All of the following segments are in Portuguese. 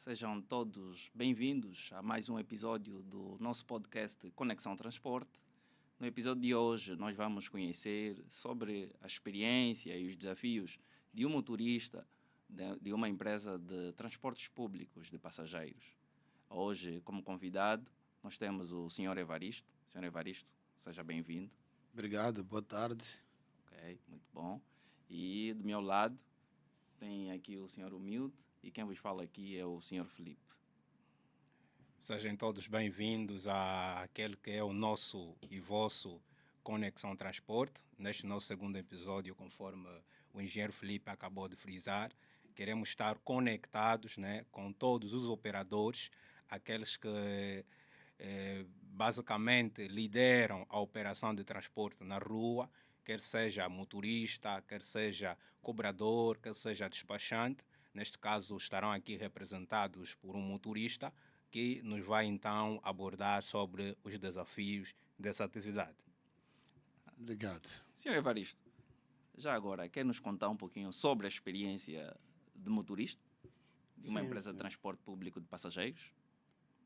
Sejam todos bem-vindos a mais um episódio do nosso podcast Conexão Transporte. No episódio de hoje, nós vamos conhecer sobre a experiência e os desafios de um motorista de uma empresa de transportes públicos de passageiros. Hoje, como convidado, nós temos o Sr. Evaristo. Sr. Evaristo, seja bem-vindo. Obrigado, boa tarde. Ok, muito bom. E do meu lado tem aqui o Sr. Humilde e quem vos fala aqui é o Sr. Felipe. Sejam todos bem-vindos àquele que é o nosso e vosso Conexão Transporte. Neste nosso segundo episódio, conforme o engenheiro Felipe acabou de frisar, queremos estar conectados, né, com todos os operadores, aqueles que basicamente lideram a operação de transporte na rua, quer seja motorista, quer seja cobrador, quer seja despachante. Neste caso, estarão aqui representados por um motorista que nos vai então abordar sobre os desafios dessa atividade. Obrigado. Sr. Evaristo, já agora, quer nos contar um pouquinho sobre a experiência de motorista de uma empresa de transporte público de passageiros?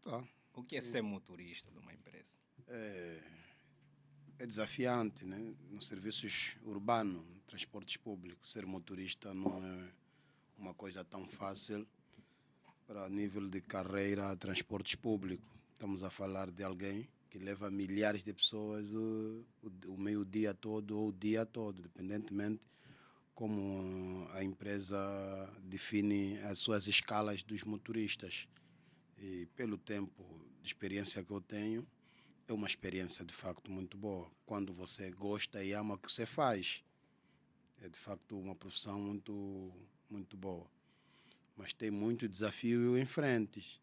Tá. O que é ser motorista de uma empresa? É desafiante, né? Nos serviços urbanos, transportes públicos, ser motorista não é uma coisa tão fácil para nível de carreira, transportes públicos. Estamos a falar de alguém que leva milhares de pessoas o meio-dia todo ou o dia todo, independentemente como a empresa define as suas escalas dos motoristas. E pelo tempo de experiência que eu tenho, é uma experiência de facto muito boa. Quando você gosta e ama o que você faz, é de facto uma profissão muito, muito boa. Mas tem muito desafio em frente.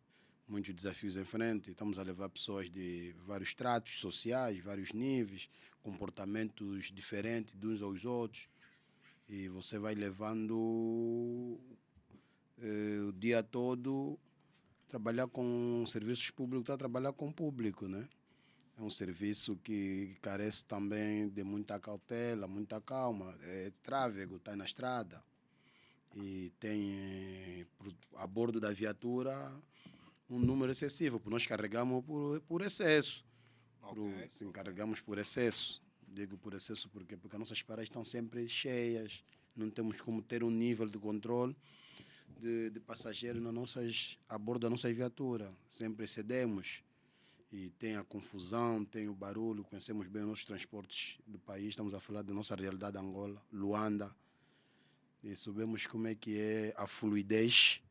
Muitos desafios em frente. Estamos a levar pessoas de vários tratos sociais, vários níveis, comportamentos diferentes de uns aos outros. E você vai levando o dia todo. Trabalhar com serviços públicos está a trabalhar com o público, né? É um serviço que carece também de muita cautela, muita calma. É trávego, está na estrada. E tem a bordo da viatura um número excessivo, porque nós carregamos por excesso. Sim, carregamos por excesso. Digo por excesso porque as nossas paradas estão sempre cheias, não temos como ter um nível de controle de passageiros a bordo da nossa viatura. Sempre excedemos. E tem a confusão, tem o barulho, conhecemos bem os nossos transportes do país, estamos a falar da nossa realidade Angola, Luanda, e sabemos como é que é a fluidez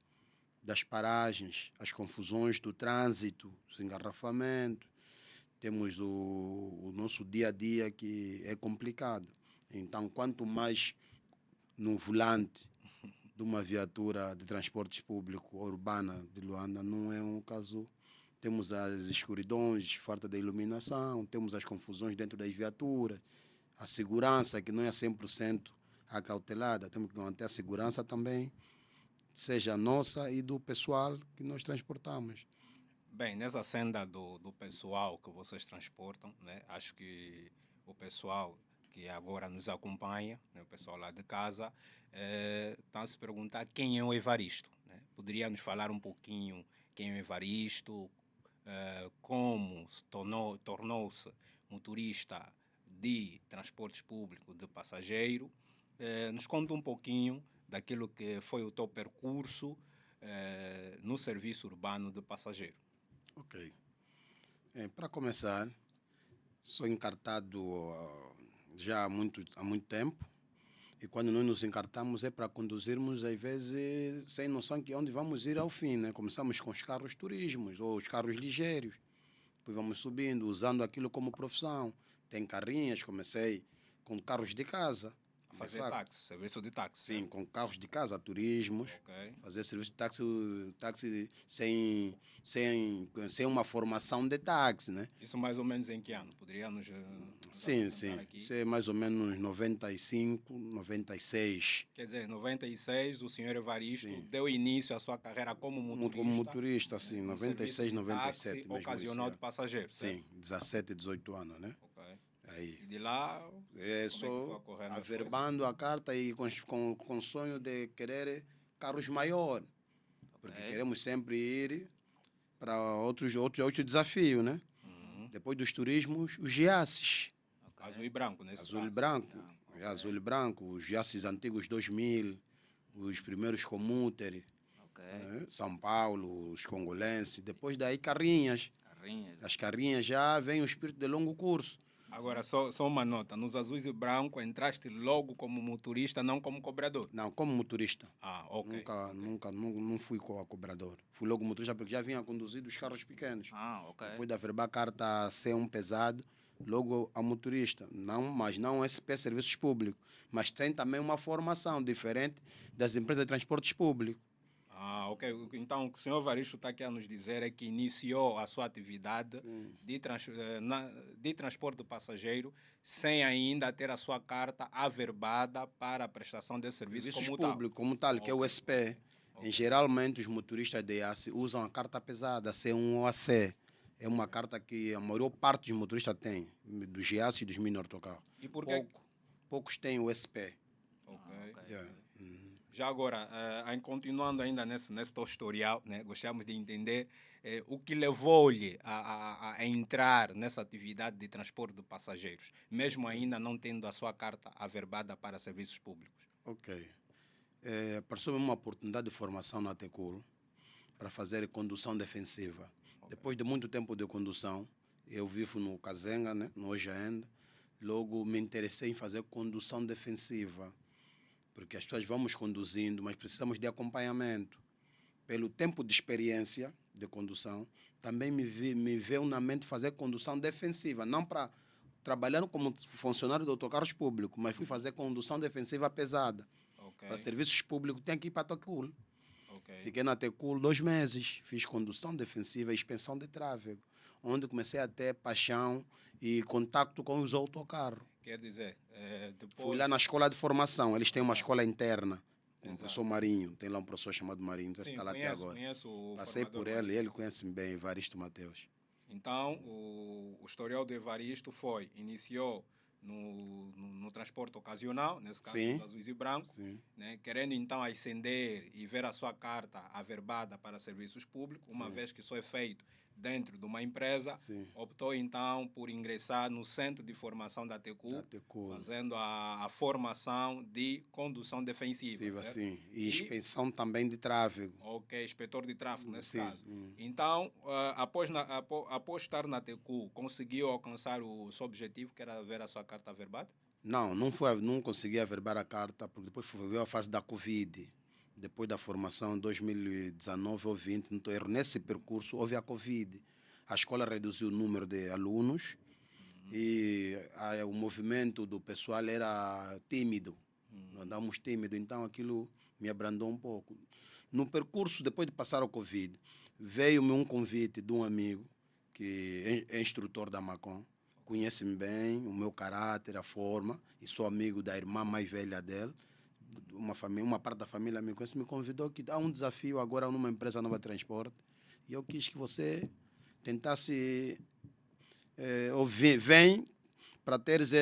das paragens, as confusões do trânsito, os engarrafamentos. Temos o nosso dia a dia que é complicado. Então, quanto mais no volante de uma viatura de transportes público urbana de Luanda, não é um caso. Temos as escuridões, falta de iluminação, temos as confusões dentro das viaturas, a segurança que não é 100% acautelada, temos que manter a segurança também, seja nossa e do pessoal que nós transportamos. Bem, nessa senda do pessoal que vocês transportam, né, acho que o pessoal que agora nos acompanha, né, o pessoal lá de casa, está a se perguntar quem é o Evaristo. Né? Poderia nos falar um pouquinho quem é o Evaristo, como tornou-se motorista de transportes públicos de passageiro. Nos conta um pouquinho daquilo que foi o teu percurso no serviço urbano de passageiro. Ok. Para começar, sou encartado já há muito tempo. E quando nós nos encartamos é para conduzirmos, às vezes, sem noção de onde vamos ir ao fim. Né? Começamos com os carros turismos ou os carros ligeiros. Depois vamos subindo, usando aquilo como profissão. Tem carrinhas, comecei com carros de casa. A fazer táxi, serviço de táxi. Sim, né? com carros de casa, turismos. Okay. Fazer serviço de táxi sem uma formação de táxi, né? Isso mais ou menos em que ano? Poderia nos sim. aqui? Isso é mais ou menos 95, 96. Quer dizer, em 96 o senhor Evaristo deu início à sua carreira como motorista. Como motorista, sim, 96, 97 táxi mesmo. Ocasional de passageiros. Sim, 17, 18 anos, né? Okay. Aí. E de lá, só averbando a carta e com o sonho de querer carros maiores. Porque queremos sempre ir para outros desafios, né? Depois dos turismos, os giasses. Azul e branco, nesse Azul e caso. branco. Azul e branco. Os giasses antigos 2000, os primeiros comúter, Ok. São Paulo, os congolenses. Depois daí, carrinhas. Carrinhas. As carrinhas já vem o espírito de longo curso. Agora, só uma nota. Nos azuis e branco, entraste logo como motorista, não como cobrador. Não, como motorista. Ah, ok. Não fui cobrador. Fui logo motorista porque já vinha conduzido os carros pequenos. Ok. Depois da verba carta C1 pesado, logo a motorista. Mas não SP Serviços Públicos. Mas tem também uma formação diferente das empresas de transportes públicos. Ah, ok. Então, o que o senhor Varisto está aqui a nos dizer é que iniciou a sua atividade de transporte de passageiro sem ainda ter a sua carta averbada para a prestação de serviço Serviços como tal. públicos, como tal, que é o SP. Geralmente, os motoristas de EAC usam a carta pesada, C1 ou AC. É uma carta que a maior parte dos motoristas tem, dos GIAS e dos mini autocarros. E por quê? Poucos têm o SP. Ok. Yeah. Já agora, continuando ainda nesse teu historial, né, gostamos de entender o que levou-lhe a entrar nessa atividade de transporte de passageiros, mesmo ainda não tendo a sua carta averbada para serviços públicos. Ok. Apareceu-me uma oportunidade de formação na Tecul para fazer condução defensiva. Depois de muito tempo de condução, eu vivo no Kazenga, né, no Ojaenda, logo me interessei em fazer condução defensiva. Porque as pessoas vamos conduzindo, mas precisamos de acompanhamento. Pelo tempo de experiência de condução, também me veio na mente fazer condução defensiva, não para trabalhando como funcionário de autocarros públicos, mas fui fazer condução defensiva pesada. Ok. Para serviços públicos, tem que ir para a Tecul. Ok. Fiquei na Tecul 2 meses, fiz condução defensiva e expensão de tráfego, onde comecei a ter paixão e contato com os autocarros. Quer dizer, depois... Fui lá na escola de formação, eles têm uma escola interna, com o Exato. professor Marinho, tem lá um professor chamado Marinho, não sei se está lá até agora. Conheço o Passei formador por ele, ele conhece-me bem, Evaristo Mateus. Então, o historial do Evaristo iniciou no transporte ocasional, nesse caso Sim. dos azuis e brancos, Sim. né, querendo então ascender e ver a sua carta averbada para serviços públicos, uma vez que isso é feito dentro de uma empresa, Sim. optou então por ingressar no Centro de Formação da Tecul, Da Tecul. fazendo a formação de condução defensiva. Certo? Sim. E expensão também de tráfego. Ok, inspetor de tráfego nesse Sim. caso. Então, após estar na Tecul, conseguiu alcançar o seu objetivo, que era ver a sua carta averbada? Não consegui averbar a carta, porque depois veio a fase da Covid. Depois da formação em 2019 ou 20, não estou erro, nesse percurso houve a Covid. A escola reduziu o número de alunos e o movimento do pessoal era tímido. Nós andávamos tímidos, então aquilo me abrandou um pouco. No percurso, depois de passar o Covid, veio-me um convite de um amigo que é instrutor da Macon, conhece-me bem, o meu caráter, a forma, e sou amigo da irmã mais velha dele. Uma parte da família me conhece, me convidou que há um desafio agora numa empresa nova de transporte e eu quis que você tentasse vem para teres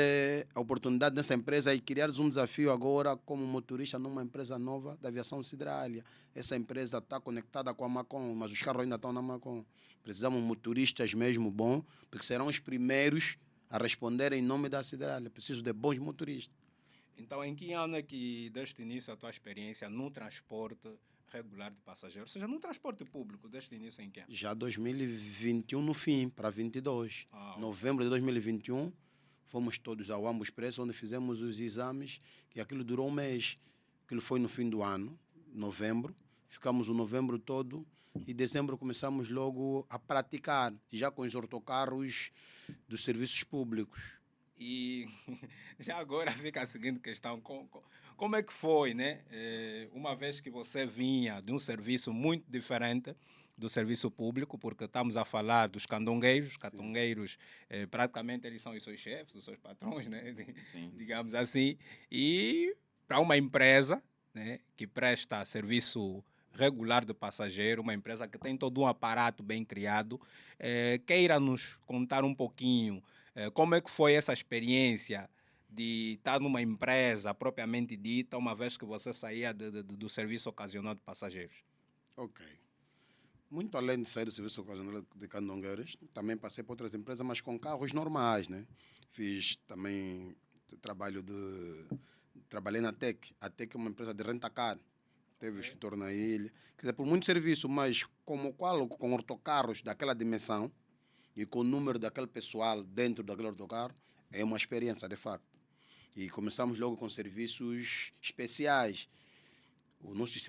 a oportunidade nessa empresa e criares um desafio agora como motorista numa empresa nova da aviação siderália. Essa empresa está conectada com a Macon, mas os carros ainda estão na Macon. Precisamos de motoristas mesmo bons, porque serão os primeiros a responder em nome da siderália. Preciso de bons motoristas. Então, em que ano é que deste início a tua experiência no transporte regular de passageiros? Ou seja, no transporte público, deste início em que ano? Já 2021 no fim, para 22. Novembro de 2021, fomos todos ao Ambos Preço, onde fizemos os exames, que aquilo durou um mês. Aquilo foi no fim do ano, novembro. Ficamos o novembro todo e dezembro começamos logo a praticar, já com os autocarros dos serviços públicos. E já agora fica a seguinte questão, como é que foi, né? Uma vez que você vinha de um serviço muito diferente do serviço público, porque estamos a falar dos candongueiros, os candongueiros praticamente eles são os seus chefes, os seus patrões, né? Digamos assim, e para uma empresa, né, que presta serviço regular de passageiro, uma empresa que tem todo um aparato bem criado, queira nos contar um pouquinho como é que foi essa experiência de estar numa empresa propriamente dita, uma vez que você saía do serviço ocasional de passageiros? Ok. Muito além de sair do serviço ocasional de Candongueiras, também passei por outras empresas, mas com carros normais, né? Fiz também trabalho de... Trabalhei na TEC. A TEC é uma empresa de renta-car. Teve escritório na ilha. Quer dizer, por muito serviço, mas com autocarros daquela dimensão e com o número daquele pessoal dentro daquele autocarro, é uma experiência, de facto. E começamos logo com serviços especiais. Os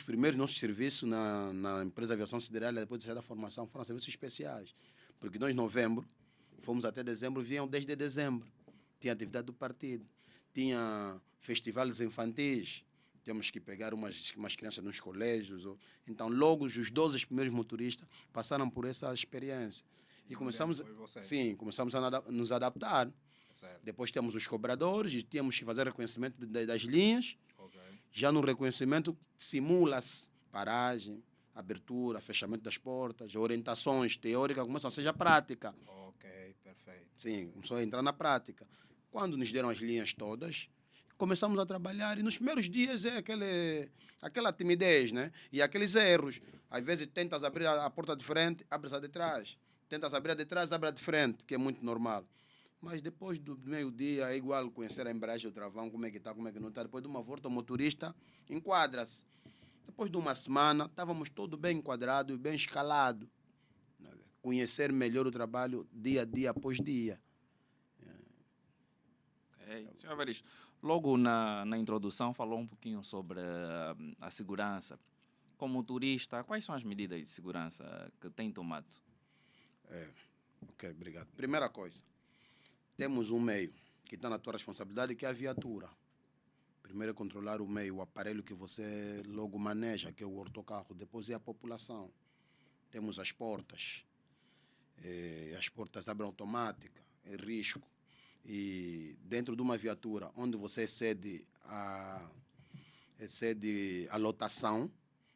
primeiros nossos serviços na empresa de aviação sideral, depois de sair da formação, foram serviços especiais. Porque nós, em novembro, fomos até dezembro, vinham desde dezembro. Tinha atividade do partido, tinha festivais infantis, tínhamos que pegar umas crianças nos colégios. Então, logo os 12 primeiros motoristas passaram por essa experiência. E começamos a nos adaptar. Certo. Depois temos os cobradores e tínhamos que fazer reconhecimento das linhas. Ok. Já no reconhecimento simula-se paragem, abertura, fechamento das portas, orientações teóricas começam a ser já prática. Ok, perfeito. Sim, começou a entrar na prática. Quando nos deram as linhas todas, começamos a trabalhar e nos primeiros dias é aquela timidez, né? E aqueles erros. Às vezes tentas abrir a porta de frente, abres a de trás. Tentas abrir a de trás, abre a de frente, que é muito normal. Mas depois do meio-dia é igual conhecer a embreagem, o travão, como é que está, como é que não está. Depois de uma volta, o motorista enquadra-se. Depois de uma semana, estávamos todos bem enquadrados e bem escalados. Conhecer melhor o trabalho dia a dia após dia. Ok. Senhor Evaristo, logo na introdução falou um pouquinho sobre a segurança. Como motorista, quais são as medidas de segurança que tem tomado? Ok, obrigado. Primeira coisa, temos um meio que está na tua responsabilidade, que é a viatura. Primeiro é controlar o meio, o aparelho que você logo maneja, que é o autocarro. Depois é a população. Temos as portas. As portas abrem automática, é risco. E dentro de uma viatura, onde você excede a lotação,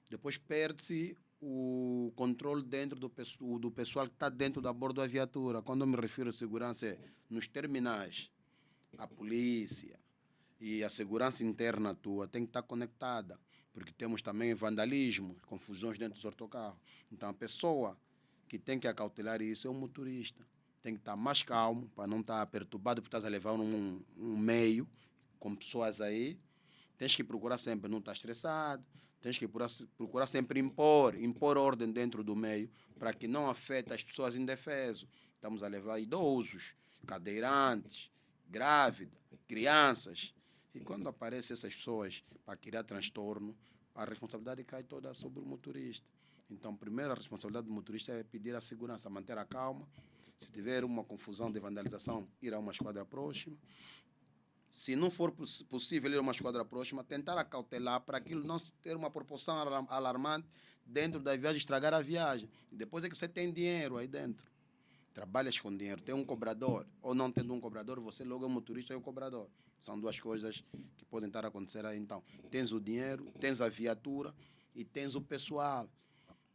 depois perde-se o controle dentro do pessoal que está dentro da bordo da viatura. Quando eu me refiro a segurança, é nos terminais, a polícia e a segurança interna tua tem que estar conectada, porque temos também vandalismo, confusões dentro dos autocarros. Então, a pessoa que tem que acautelar isso é o motorista. Tem que estar mais calmo, para não estar perturbado, porque estás a levar um meio com pessoas aí. Tens que procurar sempre não estar estressado. Tens que procurar sempre impor ordem dentro do meio, para que não afete as pessoas indefesas. Estamos a levar idosos, cadeirantes, grávidas, crianças. E quando aparecem essas pessoas para criar transtorno, a responsabilidade cai toda sobre o motorista. Então, primeiro, a responsabilidade do motorista é pedir a segurança, manter a calma. Se tiver uma confusão de vandalização, ir a uma esquadra próxima. Se não for possível ir a uma esquadra próxima, tentar acautelar para aquilo não ter uma proporção alarmante dentro da viagem, estragar a viagem. E depois é que você tem dinheiro aí dentro. Trabalhas com dinheiro, tem um cobrador, ou não tendo um cobrador, você logo é um motorista e um cobrador. São duas coisas que podem estar a acontecer aí. Então, tens o dinheiro, tens a viatura e tens o pessoal.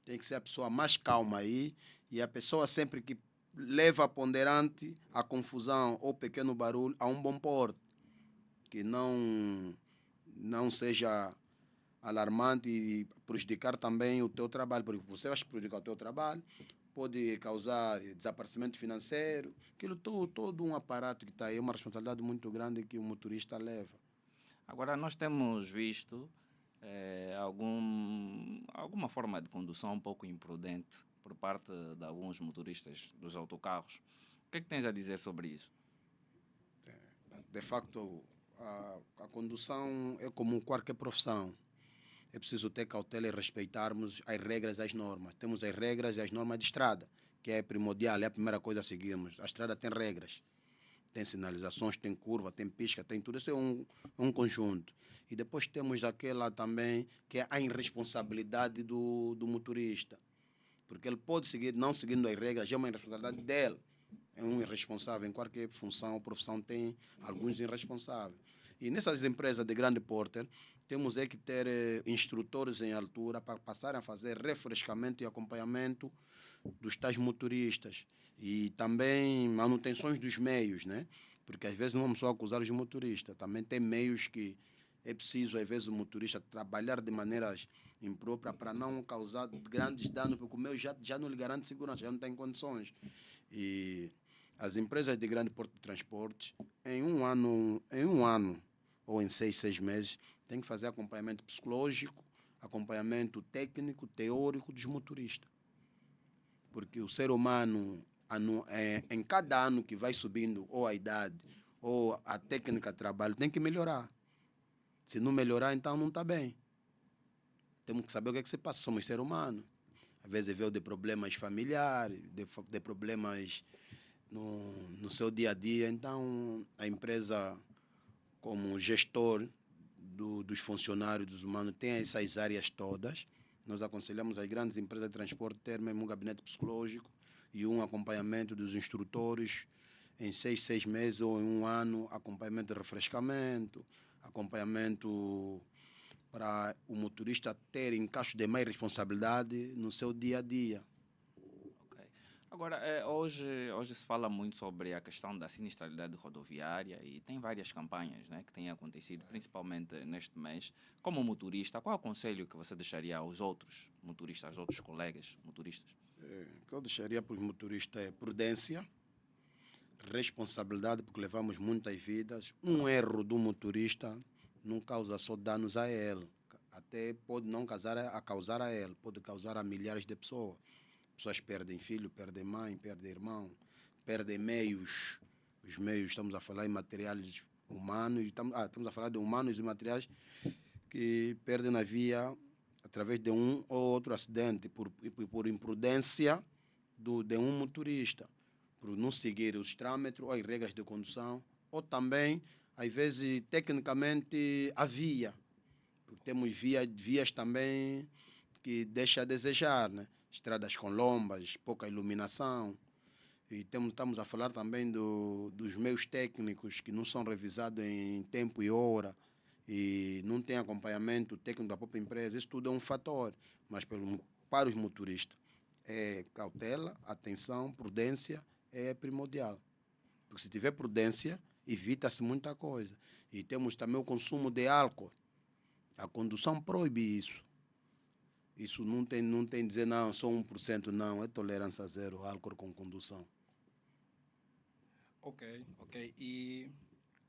Tem que ser a pessoa mais calma aí, e a pessoa sempre que leva a ponderante a confusão ou pequeno barulho a um bom porto, que não seja alarmante e prejudicar também o teu trabalho, porque você vai prejudicar o teu trabalho, pode causar desaparecimento financeiro, aquilo todo um aparato que está aí, uma responsabilidade muito grande que o motorista leva. Agora, nós temos visto alguma forma de condução um pouco imprudente por parte de alguns motoristas dos autocarros. O que é que tens a dizer sobre isso? De facto, a condução é como qualquer profissão. É preciso ter cautela e respeitarmos as regras e as normas. Temos as regras e as normas de estrada, que é primordial, é a primeira coisa a seguirmos. A estrada tem regras, tem sinalizações, tem curva, tem pisca, tem tudo. Isso é um conjunto. E depois temos aquela também que é a irresponsabilidade do motorista. Porque ele pode seguir, não seguindo as regras, é uma irresponsabilidade dele. É um irresponsável. Em qualquer função ou profissão tem alguns irresponsáveis. E nessas empresas de grande porte, temos que ter instrutores em altura para passarem a fazer refrescamento e acompanhamento dos tais motoristas. E também manutenções dos meios, né? Porque às vezes não vamos só acusar os motoristas. Também tem meios que é preciso, às vezes, o motorista trabalhar de maneiras imprópria para não causar grandes danos, porque o meu já não lhe garante segurança, já não tem condições. E as empresas de grande porte de transportes, em um ano ou em 6 meses, têm que fazer acompanhamento psicológico, acompanhamento técnico, teórico dos motoristas. Porque o ser humano, em cada ano que vai subindo, ou a idade, ou a técnica de trabalho, tem que melhorar. Se não melhorar, então não está bem. Temos que saber o que é que se passa. Somos seres humanos. Às vezes veio de problemas familiares, de problemas no seu dia a dia. Então, a empresa, como gestor dos funcionários, dos humanos, tem essas áreas todas. Nós aconselhamos as grandes empresas de transporte ter mesmo um gabinete psicológico e um acompanhamento dos instrutores em 6 meses ou em um ano, acompanhamento de refrescamento, acompanhamento para o motorista ter encaixo de mais responsabilidade no seu dia a dia. Ok. Agora, hoje se fala muito sobre a questão da sinistralidade rodoviária e tem várias campanhas, né, que têm acontecido, principalmente neste mês. Como motorista, qual é o conselho que você deixaria aos outros motoristas, aos outros colegas motoristas? O que eu deixaria para os motoristas é prudência, responsabilidade, porque levamos muitas vidas. Um erro do motorista não causa só danos a ele, até pode não causar a ele, pode causar a milhares de pessoas. Pessoas perdem filho, perdem mãe, perdem irmão, perdem meios. Os meios, estamos a falar em materiais humanos, estamos a falar de humanos e materiais que perdem na via através de um ou outro acidente, por imprudência de um motorista, por não seguir os trâmites ou as regras de condução, ou também, às vezes, tecnicamente, a via. Porque temos vias também que deixam a desejar, né? Estradas com lombas, pouca iluminação. E estamos a falar também dos meios técnicos que não são revisados em tempo e hora e não tem acompanhamento técnico da própria empresa. Isso tudo é um fator, mas para os motoristas é cautela, atenção, prudência é primordial. Porque se tiver prudência, evita-se muita coisa. E temos também o consumo de álcool. A condução proíbe isso. Isso não tem dizer, não, só 1%, não. É tolerância zero, álcool com condução. Ok. E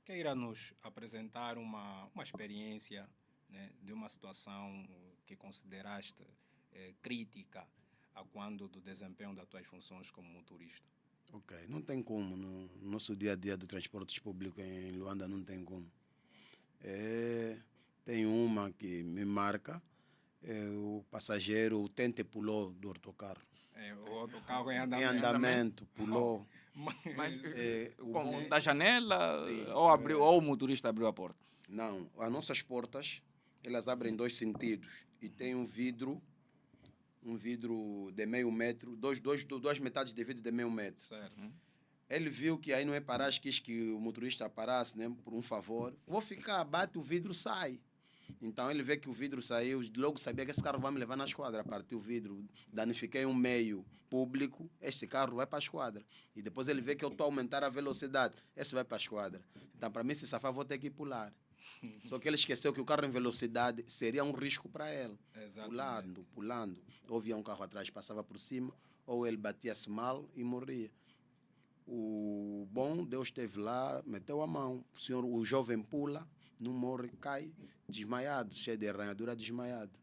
queira nos apresentar uma experiência, né, de uma situação que consideraste crítica a quando do desempenho das tuas funções como motorista. Ok, não tem como. No nosso dia a dia do transporte público em Luanda não tem como. Tem uma que me marca. O passageiro, o tente pulou do autocarro. O autocarro em Em andamento, pulou. Mas O da janela Sim, ou o motorista abriu a porta? Não, as nossas portas, elas abrem 2 sentidos e tem um vidro de meio metro, duas metades de vidro de meio metro. Certo. Ele viu que aí não é parar, quis que o motorista parasse, né, por um favor. Vou ficar, bate o vidro, sai. Então ele vê que o vidro saiu, logo sabia que esse carro vai me levar na esquadra. Partiu o vidro, danifiquei um meio público, este carro vai para a esquadra. E depois ele vê que eu estou a aumentar a velocidade, esse vai para a esquadra. Então para mim, se safar, vou ter que pular. Só que ele esqueceu que o carro em velocidade seria um risco para ele. Exatamente. Pulando. Ou via um carro atrás, passava por cima, ou ele batia-se mal e morria. O bom, Deus esteve lá, meteu a mão. O jovem pula, não morre, cai, desmaiado, cheio de arranhadura, desmaiado.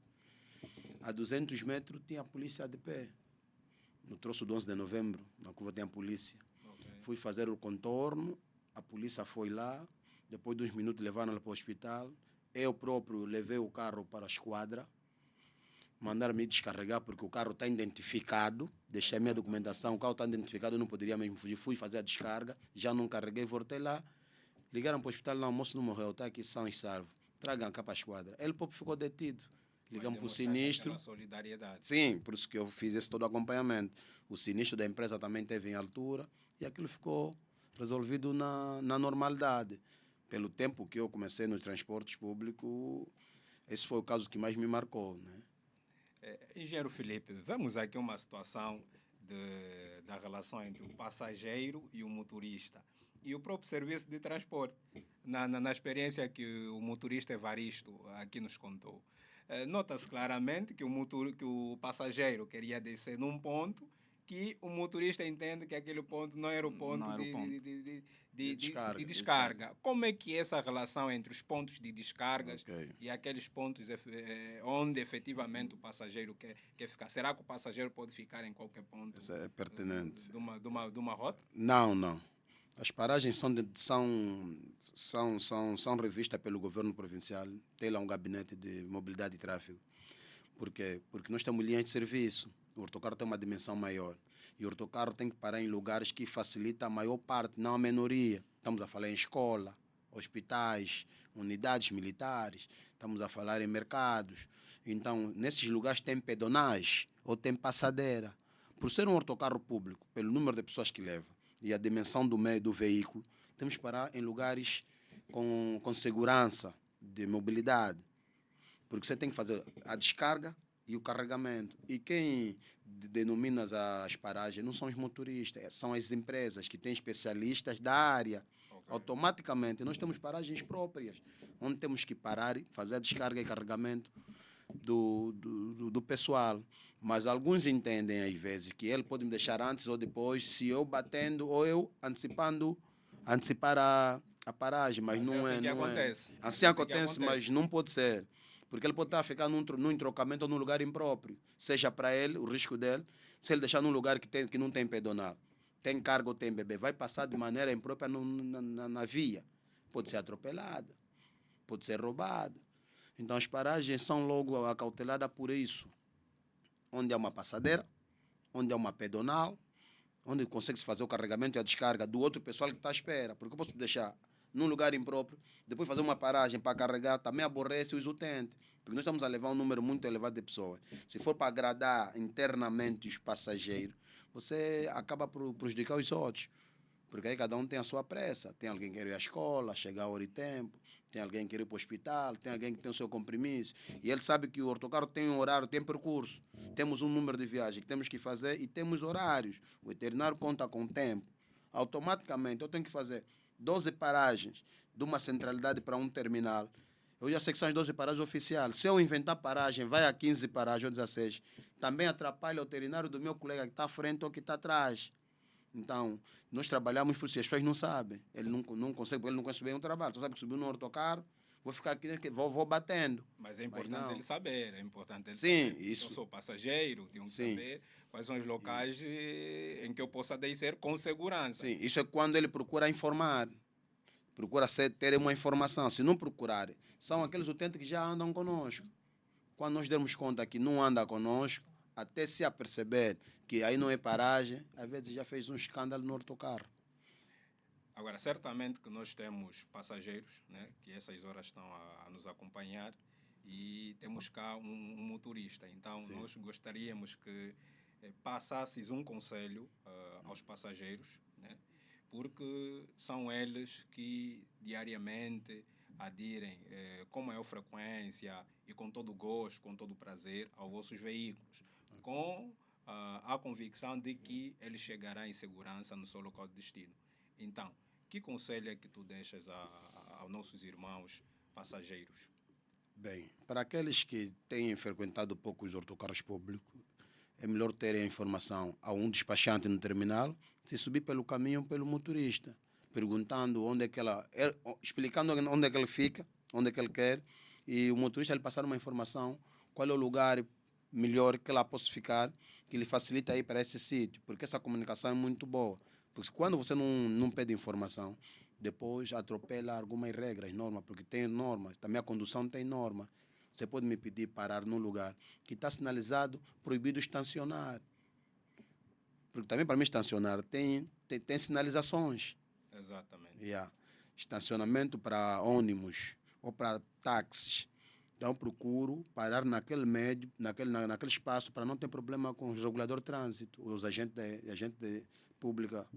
A 200 metros tinha a polícia de pé. No troço do 11 de novembro, na curva tem a polícia. Okay. Fui fazer o contorno, a polícia foi lá, depois de uns minutos levaram-la para o hospital. Eu próprio levei o carro para a esquadra, mandaram-me descarregar porque o carro está identificado, deixei a minha documentação, o carro está identificado, eu não poderia mesmo fugir, fui fazer a descarga, já não carreguei, voltei lá, ligaram para o hospital, não, o moço não morreu, está aqui são e salvo, tragam cá para a esquadra. Ele próprio ficou detido, ligamos para o sinistro. Solidariedade. Sim, por isso que eu fiz esse todo acompanhamento. O sinistro da empresa também teve em altura e aquilo ficou resolvido na normalidade. Pelo tempo que eu comecei nos transportes públicos, esse foi o caso que mais me marcou, né? Engenheiro Felipe, vemos aqui uma situação da relação entre o passageiro e o motorista e o próprio serviço de transporte. Na experiência que o motorista Evaristo aqui nos contou, nota-se claramente que que o passageiro queria descer num ponto que o motorista entende que aquele ponto não era o ponto Não era o ponto. de descarga. descarga. Como é que é essa relação entre os pontos de descargas Ok. e aqueles pontos onde efetivamente o passageiro quer ficar? Será que o passageiro pode ficar em qualquer ponto Essa é pertinente. de uma rota? Não, não. As paragens são revistas pelo governo provincial. Tem lá um gabinete de mobilidade e tráfego. Por quê? Porque nós temos linhas de serviço. O autocarro tem uma dimensão maior. E o autocarro tem que parar em lugares que facilita a maior parte, não a minoria. Estamos a falar em escola, hospitais, unidades militares. Estamos a falar em mercados. Então, nesses lugares tem pedonais ou tem passadeira. Por ser um autocarro público, pelo número de pessoas que leva e a dimensão do meio do veículo, temos que parar em lugares com segurança de mobilidade. Porque você tem que fazer a descarga e o carregamento. E quem denomina as paragens não são os motoristas, são as empresas que têm especialistas da área. Ok. Automaticamente, nós temos paragens próprias, onde temos que parar e fazer a descarga e carregamento do pessoal. Mas alguns entendem, às vezes, que ele pode me deixar antes ou depois, se eu batendo ou eu antecipar a paragem. Mas Mas é não assim é. que Não acontece. é. É Assim assim que acontece, acontece. mas não pode ser. Porque ele pode estar a ficar num entrocamento ou num lugar impróprio. Seja para ele, o risco dele, se ele deixar num lugar que não tem pedonal, tem carga ou tem bebê, vai passar de maneira imprópria na via. Pode ser atropelada, pode ser roubada. Então as paragens são logo acauteladas por isso. Onde há uma passadeira, onde há uma pedonal, onde consegue-se fazer o carregamento e a descarga do outro pessoal que está à espera. Porque eu posso deixar num lugar impróprio, depois fazer uma paragem para carregar, também aborrece os utentes. Porque nós estamos a levar um número muito elevado de pessoas. Se for para agradar internamente os passageiros, você acaba por prejudicar os outros. Porque aí cada um tem a sua pressa. Tem alguém que quer ir à escola, chegar a hora e tempo. Tem alguém que quer ir para o hospital. Tem alguém que tem o seu compromisso. E ele sabe que o autocarro tem um horário, tem percurso. Temos um número de viagens que temos que fazer e temos horários. O veterinário conta com o tempo. Automaticamente eu tenho que fazer 12 paragens de uma centralidade para um terminal. Eu já sei que são as 12 paragens oficiais. Se eu inventar paragem, vai a 15 paragens ou 16. Também atrapalha o veterinário do meu colega que está à frente ou que está atrás. Então, nós trabalhamos por si, as pessoas não sabem. Ele não consegue, ele não conhece bem o trabalho. Só sabe que subiu no autocarro, vou ficar aqui, vou batendo. Mas é importante ele saber, é importante ele Sim, saber. isso. Eu sou passageiro, tenho que Sim. saber quais são os locais em que eu possa descer com segurança. Sim, isso é quando ele procura informar. Procura ter uma informação. Se não procurar, são aqueles utentes que já andam conosco. Quando nós dermos conta que não anda conosco, até se aperceber que aí não é paragem, às vezes já fez um escândalo no autocarro. Agora, certamente que nós temos passageiros, né, que essas horas estão a nos acompanhar e temos cá um motorista. Então, Sim. nós gostaríamos que passasses um conselho aos passageiros, né, porque são eles que diariamente adirem com maior frequência e com todo o gosto, com todo o prazer aos vossos veículos, com a convicção de que ele chegará em segurança no seu local de destino. Então, que conselho é que tu deixas aos nossos irmãos passageiros? Bem, para aqueles que têm frequentado pouco os autocarros públicos, é melhor terem a informação a um despachante no terminal, se subir pelo caminho pelo motorista, perguntando onde é que explicando onde é que ele fica, onde é que ele quer, e o motorista lhe passar uma informação, qual é o lugar melhor que ela possa ficar, que lhe facilita ir para esse sítio, porque essa comunicação é muito boa. Porque quando você não pede informação, depois atropela algumas regras, normas, porque tem normas, também a condução tem normas. Você pode me pedir parar num lugar que está sinalizado, proibido estacionar. Porque também para mim estacionar tem sinalizações. Exatamente. Yeah. Estacionamento para ônibus ou para táxis. Então procuro parar naquele médio, naquele espaço para não ter problema com os reguladores de trânsito, os agentes pública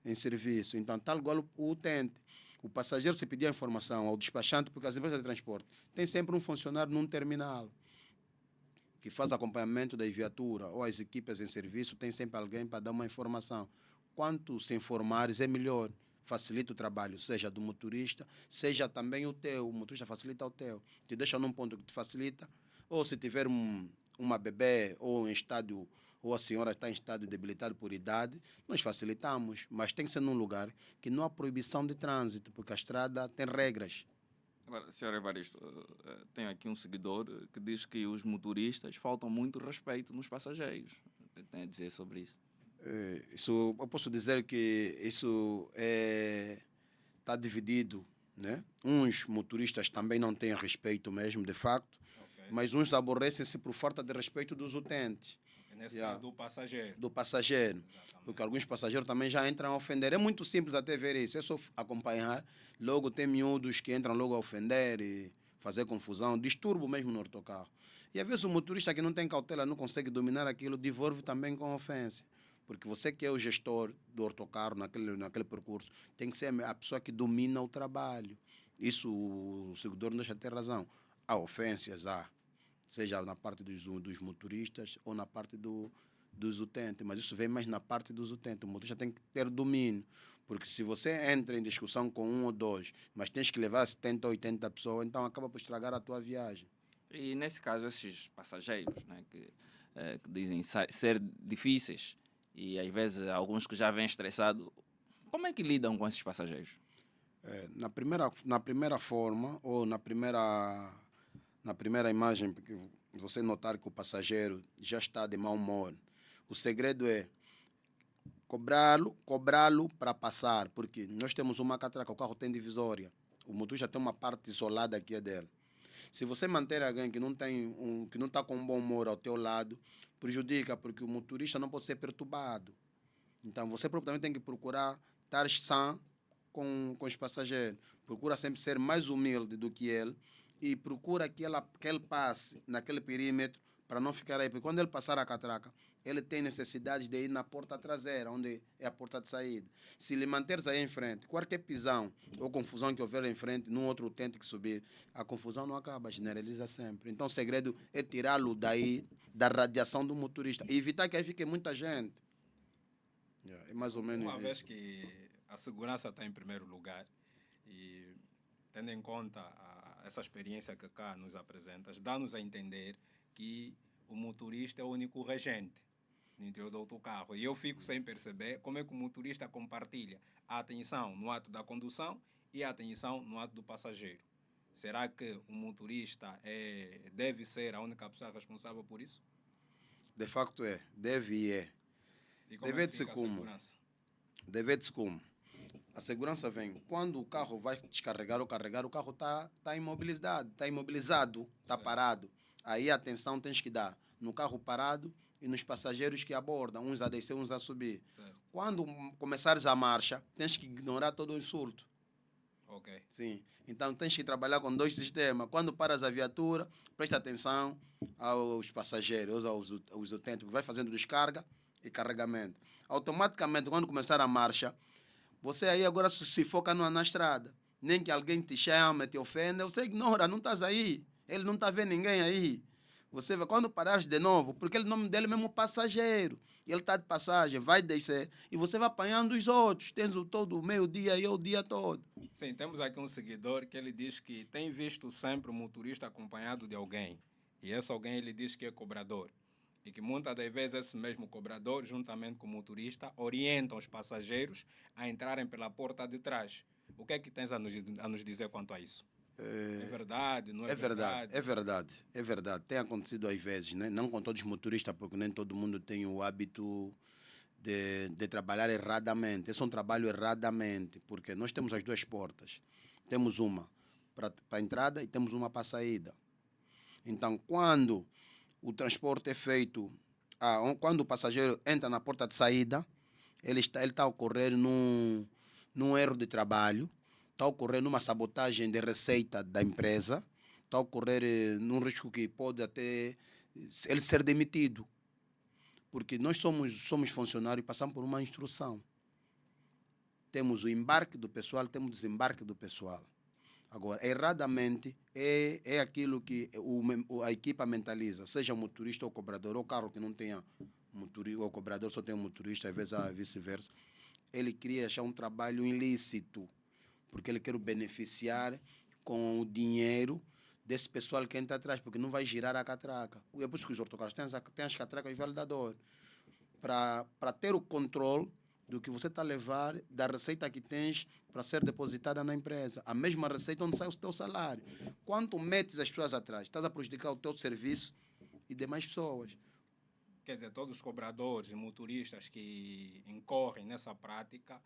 em serviço. Então, tal igual o utente. O passageiro, se pedir a informação ao despachante, porque as empresas de transporte têm sempre um funcionário num terminal que faz acompanhamento da viatura, ou as equipes em serviço, tem sempre alguém para dar uma informação. Quanto se informares, é melhor. Facilita o trabalho, seja do motorista, seja também o teu. O motorista facilita o teu. Te deixa num ponto que te facilita, Ou se tiver uma bebê ou em estádio, ou a senhora está em estado debilitado por idade, nós facilitamos. Mas tem que ser num lugar que não há proibição de trânsito, porque a estrada tem regras. Agora, Sr. Evaristo, tem aqui um seguidor que diz que os motoristas faltam muito respeito nos passageiros. O que tem a dizer sobre isso? Isso, eu posso dizer que isso está dividido, né? Uns motoristas também não têm respeito mesmo, de facto, Ok. mas uns aborrecem-se por falta de respeito dos utentes, Nesse Yeah. caso do passageiro. do passageiro. Exatamente. Porque alguns passageiros também já entram a ofender. É muito simples até ver isso. É só acompanhar. Logo tem miúdos que entram logo a ofender e fazer confusão. Distúrbio mesmo no autocarro. E às vezes o motorista que não tem cautela, não consegue dominar aquilo, devolve também com ofensa. Porque você que é o gestor do autocarro naquele percurso, tem que ser a pessoa que domina o trabalho. Isso o seguidor não deixa de ter razão. Há ofensas, há. Seja na parte dos motoristas ou na parte dos utentes, mas isso vem mais na parte dos utentes. O motorista tem que ter domínio, porque se você entra em discussão com um ou dois, mas tens que levar 70 ou 80 pessoas, então acaba por estragar a tua viagem. E nesse caso, esses passageiros, né, que dizem ser difíceis e às vezes alguns que já vêm estressados, como é que lidam com esses passageiros? Na primeira forma, ou na primeira imagem, porque você notar que o passageiro já está de mau humor, o segredo é cobrá-lo para passar, porque nós temos uma catraca, o carro tem divisória, o motorista tem uma parte isolada que é dele. Se você manter alguém que que não está com um bom humor ao teu lado, prejudica, porque o motorista não pode ser perturbado. Então você próprio também tem que procurar estar sã com os passageiros. Procura sempre ser mais humilde do que ele e procura que ele passe naquele perímetro para não ficar aí. Porque quando ele passar a catraca, ele tem necessidade de ir na porta traseira, onde é a porta de saída. Se lhe manteres aí em frente, qualquer pisão ou confusão que houver em frente, num outro tente que subir, a confusão não acaba, generaliza sempre. Então o segredo é tirá-lo daí, da radiação do motorista, e evitar que aí fique muita gente. É mais ou menos Uma vez isso. que a segurança está em primeiro lugar e tendo em conta essa experiência que cá nos apresentas, dá-nos a entender que o motorista é o único regente no interior do autocarro. E eu fico sem perceber como é que o motorista compartilha a atenção no ato da condução e a atenção no ato do passageiro. Será que o motorista deve ser a única pessoa responsável por isso? De facto é, deve e é. E como é Deve que ser fica a como? segurança? Deve-se como? A segurança vem quando o carro vai descarregar ou carregar, o carro está imobilizado, está Certo. parado. Aí a atenção tens que dar no carro parado e nos passageiros que abordam, uns a descer, uns a subir. Certo. Quando começares a marcha, tens que ignorar todo o insulto. Ok. Sim. Então tens que trabalhar com dois sistemas. Quando paras a viatura, presta atenção aos passageiros, aos utentes, porque vai fazendo descarga e carregamento. Automaticamente, quando começar a marcha, você aí agora se foca na estrada. Nem que alguém te chame, te ofenda, você ignora, não estás aí. Ele não está vendo ninguém aí. Você vai, quando parares de novo, porque o nome dele é mesmo passageiro. Ele está de passagem, vai descer e você vai apanhando os outros. Tens todo o meio-dia e o dia todo. Sim, temos aqui um seguidor que ele diz que tem visto sempre o motorista acompanhado de alguém. E esse alguém ele diz que é cobrador. E que muitas das vezes esse mesmo cobrador, juntamente com o motorista, orientam os passageiros a entrarem pela porta de trás. O que é que tens a nos dizer quanto a isso? É verdade, não é, É verdade, é verdade, é verdade. Tem acontecido às vezes, né? Não com todos os motoristas, porque nem todo mundo tem o hábito de trabalhar erradamente. Esse é um trabalho erradamente, porque nós temos as duas portas. Temos uma para a entrada e temos uma para a saída. Então, quando o transporte é feito, quando o passageiro entra na porta de saída, ele está a ocorrer num erro de trabalho, está a ocorrer numa sabotagem de receita da empresa, está a ocorrer num risco que pode até ele ser demitido. Porque nós somos funcionários e passamos por uma instrução. Temos o embarque do pessoal, temos o desembarque do pessoal. Agora, erradamente, é aquilo que a equipa mentaliza, seja motorista ou cobrador, ou carro que não tenha motorista, ou cobrador só tem um motorista, às vezes vice-versa. Ele queria achar um trabalho ilícito, porque ele quer beneficiar com o dinheiro desse pessoal que entra atrás, porque não vai girar a catraca. É por isso que os autocarros têm as catracas validadoras. Para ter o controle do que você está a levar, da receita que tens para ser depositada na empresa. A mesma receita onde sai o teu salário. Quanto metes as pessoas atrás, estás a prejudicar o teu serviço e demais pessoas. Quer dizer, todos os cobradores e motoristas que incorrem nessa prática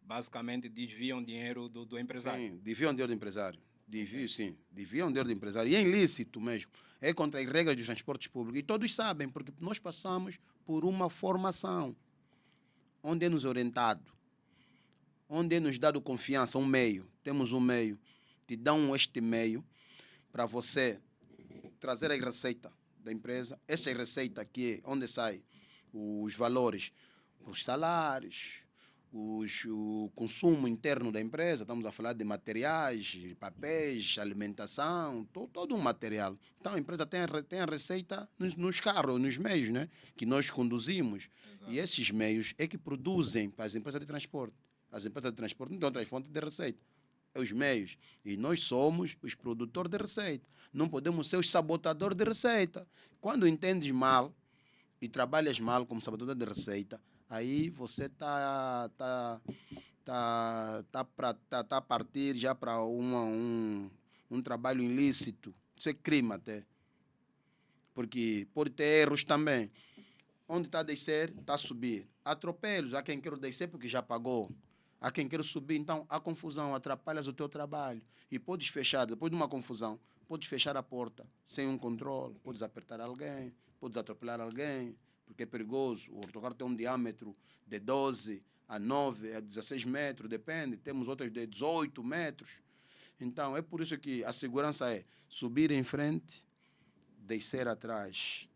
basicamente desviam dinheiro do empresário. Sim, desviam dinheiro do empresário. Desviam dinheiro do empresário. E é ilícito mesmo. É contra as regras dos transportes públicos. E todos sabem, porque nós passamos por uma formação onde é nos orientado, onde é nos dado confiança, um meio. Temos um meio. Te dão este meio para você trazer a receita da empresa. Essa receita aqui é onde sai os valores, os salários, o consumo interno da empresa. Estamos a falar de materiais, papéis, alimentação, todo um material. Então a empresa tem a receita nos carros, nos meios, né, que nós conduzimos. Exato. E esses meios é que produzem para as empresas de transporte. As empresas de transporte não têm outras fontes de receita. É os meios. E nós somos os produtores de receita. Não podemos ser os sabotadores de receita. Quando entendes mal e trabalhas mal como sabotador de receita, aí você tá a partir já para um trabalho ilícito. Isso é crime até. Porque pode ter erros também. Onde está a descer, está a subir. Atropelos. Há quem quer descer porque já pagou. Há quem quer subir. Então, há confusão. Atrapalhas o teu trabalho. E podes fechar, depois de uma confusão, podes fechar a porta sem um controle. Podes apertar alguém. Podes atropelar alguém. Porque é perigoso. O autocarro tem um diâmetro de 12 a 9 a 16 metros, depende. Temos outros de 18 metros. Então, é por isso que a segurança é subir em frente, descer atrás.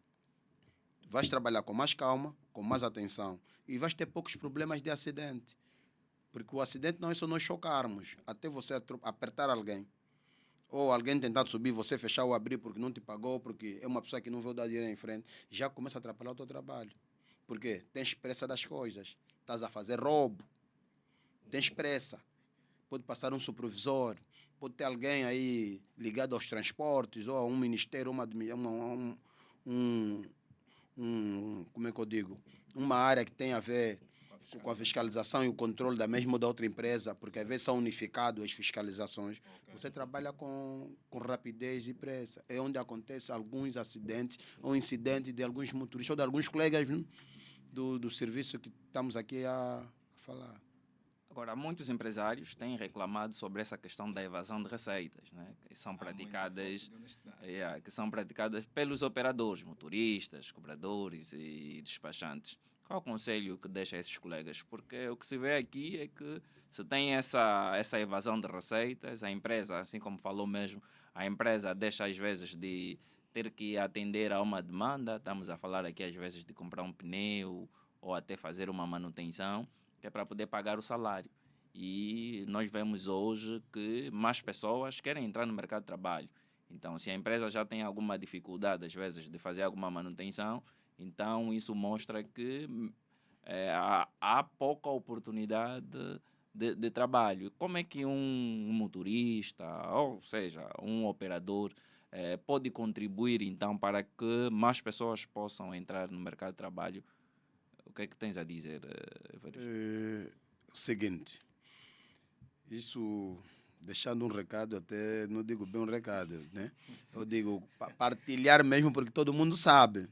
Vais trabalhar com mais calma, com mais atenção. E vais ter poucos problemas de acidente. Porque o acidente não é só nós chocarmos. Até você apertar alguém. Ou alguém tentar subir, você fechar ou abrir porque não te pagou, porque é uma pessoa que não veio dar dinheiro em frente, já começa a atrapalhar o teu trabalho. Porque tens pressa das coisas. Estás a fazer roubo. Tens pressa. Pode passar um supervisor. Pode ter alguém aí ligado aos transportes ou a um ministério, como é que eu digo? Uma área que tem a ver com a fiscalização e o controle da mesma ou da outra empresa, porque às vezes são unificados as fiscalizações. Okay. Você trabalha com rapidez e pressa. É onde acontecem alguns acidentes ou incidentes de alguns motoristas ou de alguns colegas do serviço que estamos aqui a falar. Agora, muitos empresários têm reclamado sobre essa questão da evasão de receitas, né? Que são praticadas pelos operadores, motoristas, cobradores e despachantes. Qual o conselho que deixa a esses colegas? Porque o que se vê aqui é que se tem essa evasão de receitas, a empresa, assim como falou mesmo, a empresa deixa às vezes de ter que atender a uma demanda. Estamos a falar aqui às vezes de comprar um pneu ou até fazer uma manutenção, que é para poder pagar o salário. E nós vemos hoje que mais pessoas querem entrar no mercado de trabalho. Então, se a empresa já tem alguma dificuldade, às vezes, de fazer alguma manutenção, então isso mostra que há pouca oportunidade de trabalho. Como é que um motorista, ou seja, um operador, pode contribuir, então, para que mais pessoas possam entrar no mercado de trabalho? O que é que tens a dizer, Evaristo? O seguinte, isso, deixando um recado, até não digo bem um recado, né? Eu digo partilhar mesmo, porque todo mundo sabe,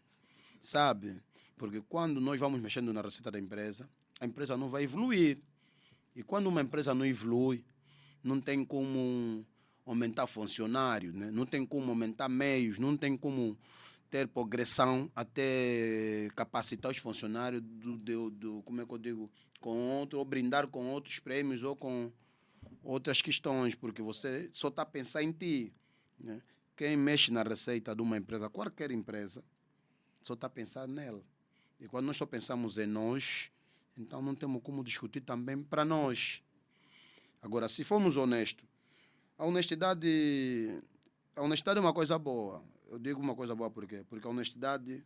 porque quando nós vamos mexendo na receita da empresa, a empresa não vai evoluir. E quando uma empresa não evolui, não tem como aumentar funcionários, né? Não tem como aumentar meios, não tem como ter progressão até capacitar os funcionários como é que eu digo, ou brindar com outros prêmios ou com outras questões, porque você só está a pensar em ti, né? Quem mexe na receita de uma empresa, qualquer empresa, só está a pensar nela. E quando nós só pensamos em nós, então não temos como discutir também para nós. Agora, se formos honestos, a honestidade é uma coisa boa. Eu digo uma coisa boa por quê? Porque a honestidade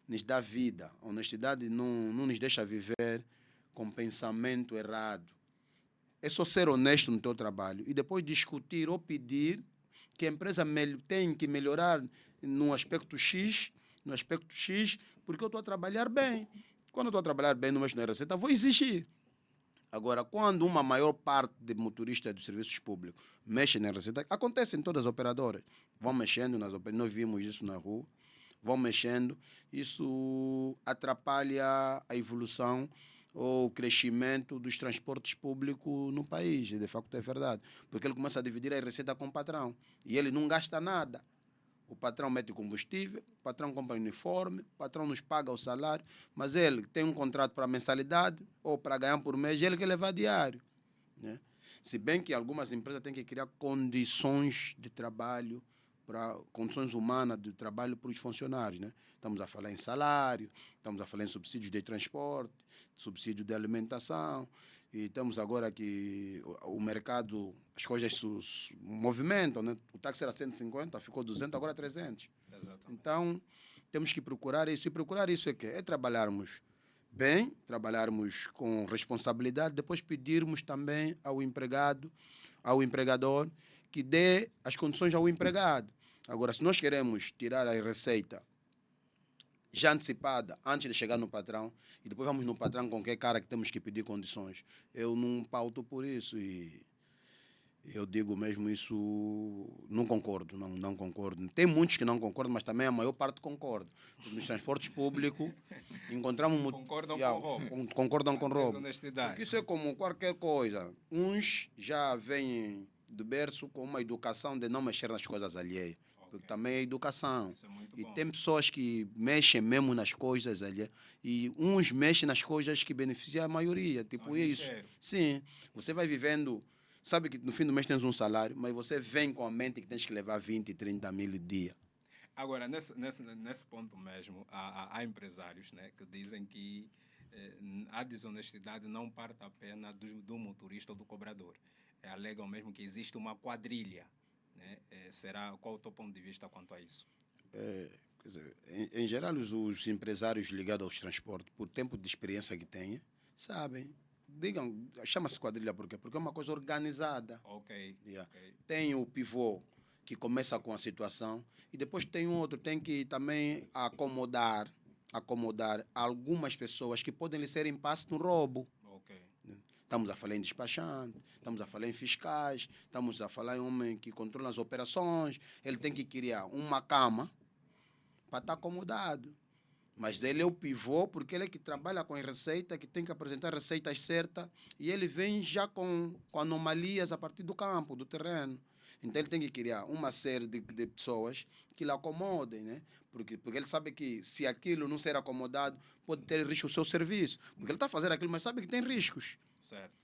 nos dá vida. A honestidade não nos deixa viver com pensamento errado. É só ser honesto no teu trabalho e depois discutir ou pedir que a empresa tem que melhorar no aspecto X, porque eu estou a trabalhar bem. Quando eu estou a trabalhar bem, não mexo na receita, vou exigir. Agora, quando uma maior parte de motoristas dos serviços públicos mexe na receita, acontece em todas as operadoras. Vão mexendo nas operadoras, nós vimos isso na rua, vão mexendo, isso atrapalha a evolução ou o crescimento dos transportes públicos no país. E de facto é verdade. Porque ele começa a dividir a receita com o patrão. E ele não gasta nada. O patrão mete combustível, o patrão compra uniforme, o patrão nos paga o salário, mas ele tem um contrato para mensalidade ou para ganhar por mês, ele quer levar diário. Né? Se bem que algumas empresas têm que criar condições de trabalho, condições humanas de trabalho para os funcionários. Né? Estamos a falar em salário, estamos a falar em subsídios de transporte, subsídio de alimentação, e estamos agora que o mercado, as coisas se movimentam, né? O táxi era 150, ficou 200, agora 300. Exatamente. Então, temos que procurar isso. E procurar isso é quê? É trabalharmos bem, trabalharmos com responsabilidade, depois pedirmos também ao empregado, ao empregador, que dê as condições ao empregado. Agora, se nós queremos tirar a receita já antecipada, antes de chegar no patrão, e depois vamos no patrão com qualquer cara que temos que pedir condições, eu não pauto por isso e eu digo mesmo isso, não concordo, não concordo. Tem muitos que não concordam, mas também a maior parte concorda. Nos transportes públicos encontramos... Concordam com roubo. Concordam com roubo. Desonestidade. Porque isso é como qualquer coisa. Uns já vêm do berço com uma educação de não mexer nas coisas alheias. Porque também é educação. Isso é muito E bom. tem pessoas que mexem mesmo nas coisas alheias. E uns mexem nas coisas que beneficiam a maioria. Tipo isso. Lixeiro. Sim. Você vai vivendo... Sabe que no fim do mês tens um salário, mas você vem com a mente que tens que levar 20, 30 mil dia. Agora, nesse ponto mesmo, há empresários, né, que dizem que a desonestidade não parte apenas do motorista ou do cobrador. Alegam mesmo que existe uma quadrilha. Né? Qual o teu ponto de vista quanto a isso? Quer dizer, em geral, os empresários ligados aos transportes, por tempo de experiência que têm, sabem. Digam, chama-se quadrilha por quê? Porque é uma coisa organizada. Ok. Tem o pivô que começa com a situação e depois tem outro, tem que também acomodar algumas pessoas que podem lhe ser impasse no roubo. Ok. Estamos a falar em despachante, estamos a falar em fiscais, estamos a falar em homem que controla as operações. Ele tem que criar uma cama para estar acomodado. Mas ele é o pivô, porque ele é que trabalha com a receita, que tem que apresentar receitas certas, e ele vem já com anomalias a partir do campo, do terreno. Então ele tem que criar uma série de pessoas que lhe acomodem, né? Porque ele sabe que se aquilo não ser acomodado, pode ter risco o seu serviço. Porque ele está a fazer aquilo, mas sabe que tem riscos. Certo.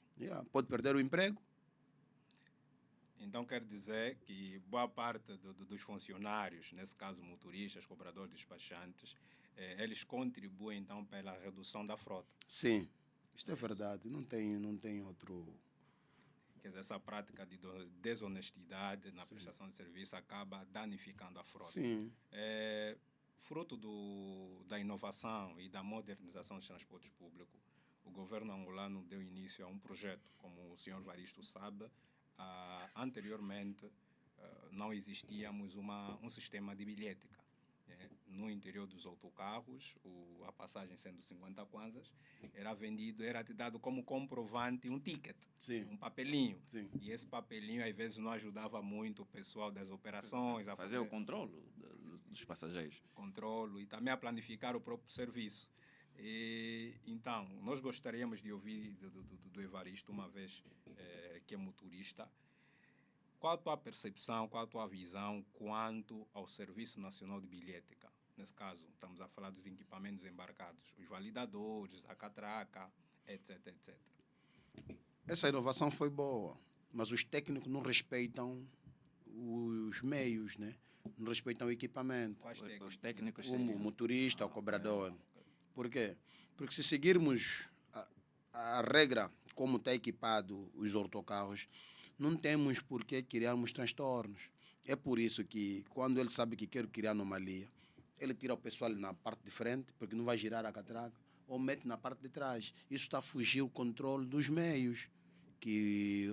Pode perder o emprego. Então quer dizer que boa parte dos funcionários, nesse caso motoristas, cobradores, despachantes, eles contribuem então pela redução da frota. Sim, isto é verdade. Não tem outro... Quer dizer, essa prática de desonestidade na prestação de serviço acaba danificando a frota. Sim. Fruto da inovação e da modernização dos transportes públicos, o governo angolano deu início a um projeto, como o senhor Varisto sabe. Anteriormente, não existíamos um sistema de bilhética. No interior dos autocarros, a passagem sendo 50 kwanzas, era te dado como comprovante um ticket, Sim. um papelinho. Sim. E esse papelinho, às vezes, não ajudava muito o pessoal das operações a Fazer o controle dos passageiros. controle e também a planificar o próprio serviço. Então, nós gostaríamos de ouvir do Evaristo, uma vez que é motorista, qual a tua percepção, qual a tua visão quanto ao Serviço Nacional de Bilhética? Nesse caso, estamos a falar dos equipamentos embarcados, os validadores, a catraca, etc, etc. Essa inovação foi boa, mas os técnicos não respeitam os meios, né? Não respeitam o equipamento. Quais técnicos? Os técnicos O seriam... motorista, o cobrador. Por quê? Porque se seguirmos a regra como está equipado os autocarros, não temos por que criarmos transtornos. É por isso que, quando ele sabe que quer criar anomalia, ele tira o pessoal na parte de frente, porque não vai girar a catraca, ou mete na parte de trás. Isso está a fugir o controle dos meios,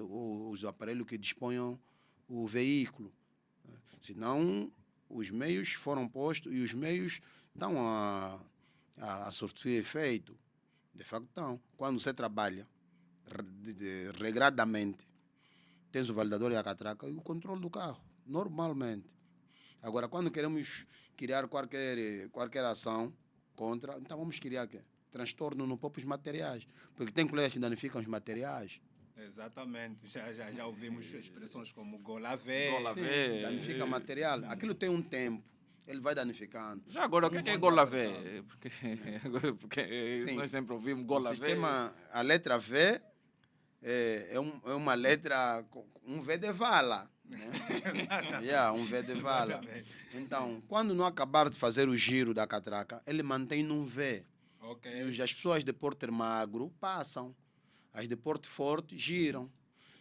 os aparelhos que disponham o veículo. Senão, os meios foram postos e os meios estão a surtir efeito. De facto, estão. Quando você trabalha regradamente, tens o validador e a catraca e o controle do carro, normalmente. Agora, quando queremos criar qualquer ação contra, então vamos criar o quê? Transtorno no próprios materiais. Porque tem colegas que danificam os materiais. Exatamente. Já ouvimos expressões como golavé. Golavé. Danifica material. Aquilo tem um tempo. Ele vai danificando. Já agora, o que é golavé? Porque Sim. nós sempre ouvimos O golavé. sistema, a letra V é uma letra, um V de vala. Né? Um V de vala. Então, quando não acabar de fazer o giro da catraca, ele mantém num V. Ok. E as pessoas de porte magro passam. As de porte forte giram.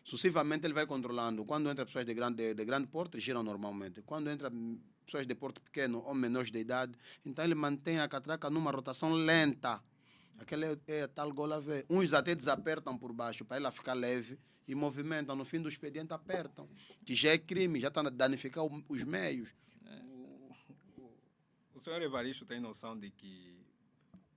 Sucessivamente ele vai controlando. Quando entra pessoas de grande porte, giram normalmente. Quando entra pessoas de porte pequeno ou menores de idade, então ele mantém a catraca numa rotação lenta. Aquele é a tal gola V. Uns até desapertam por baixo para ela ficar leve e movimentam. No fim do expediente apertam. Que já é crime, já está a danificar os meios. O senhor Evaristo tem noção de que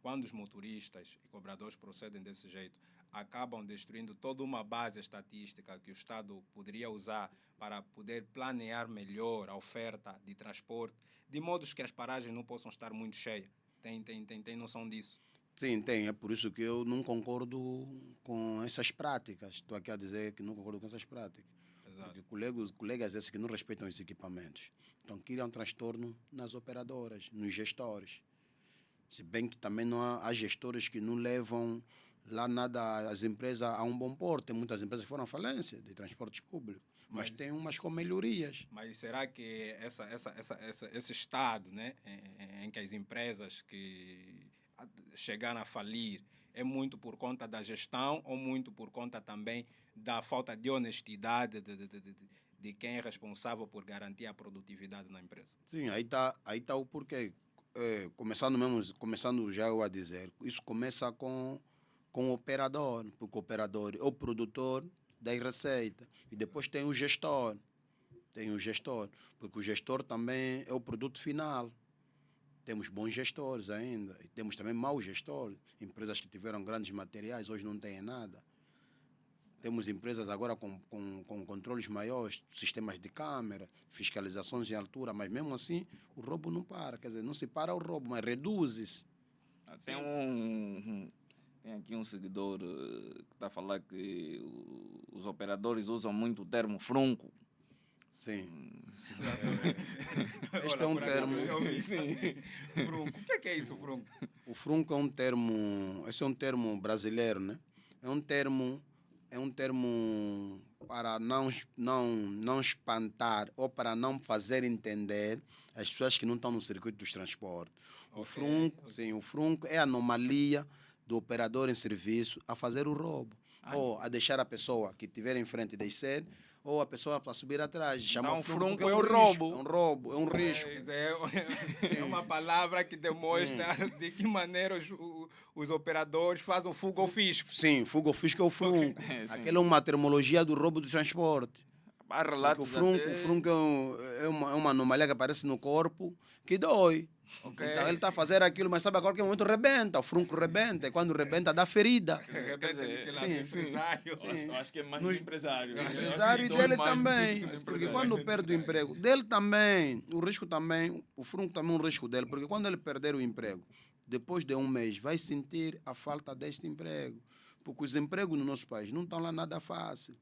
quando os motoristas e cobradores procedem desse jeito, acabam destruindo toda uma base estatística que o Estado poderia usar para poder planear melhor a oferta de transporte, de modo que as paragens não possam estar muito cheias. Tem noção disso? Sim, tem. É por isso que eu não concordo com essas práticas. Estou aqui a dizer que não concordo com essas práticas. Exato. Porque colegas esses que não respeitam os equipamentos. Então, criam transtorno nas operadoras, nos gestores. Se bem que também não há gestores que não levam lá nada as empresas a um bom porto. Tem muitas empresas que foram à falência de transportes públicos. Mas tem umas com melhorias. Mas será que esse estado, né, em que as empresas que chegaram a falir é muito por conta da gestão ou muito por conta também da falta de honestidade de quem é responsável por garantir a produtividade na empresa? Sim, aí tá o porquê. Começando já eu a dizer, isso começa com o operador, porque o operador é o produtor da receita. E depois tem o gestor. Porque o gestor também é o produto final. Temos bons gestores ainda. E temos também maus gestores. Empresas que tiveram grandes materiais, hoje não têm nada. Temos empresas agora com controles maiores, sistemas de câmera, fiscalizações em altura, mas mesmo assim o roubo não para. Quer dizer, não se para o roubo, mas reduz-se. Tem aqui um seguidor que está a falar que os operadores usam muito o termo frunco. Sim. Este é um termo. Frunco. O que é isso, frunco? O frunco é um termo. Esse é um termo brasileiro, né? É um termo para não espantar ou para não fazer entender as pessoas que não estão no circuito dos transportes. O frunco é a anomalia do operador em serviço a fazer o roubo. Ou a deixar a pessoa que estiver em frente descer, ou a pessoa para subir atrás. Então, o frunco é o risco, roubo. É um roubo, é um risco. É uma palavra que demonstra de que maneira os operadores fazem fuga ao fisco. Sim, fuga ao fisco é o frunco. Aquela é uma terminologia do roubo do transporte. Porque o frunco é uma anomalia que aparece no corpo que dói. Okay. Então ele está a fazer aquilo, mas sabe agora que o momento rebenta, o frunco rebenta, e quando rebenta dá ferida. Eu acho que é mais no empresário. O empresário e dele também, porque quando perde o emprego, dele também, o risco também, o frunco também é um risco dele, porque quando ele perder o emprego, depois de um mês, vai sentir a falta deste emprego, porque os empregos no nosso país não estão lá nada fácil.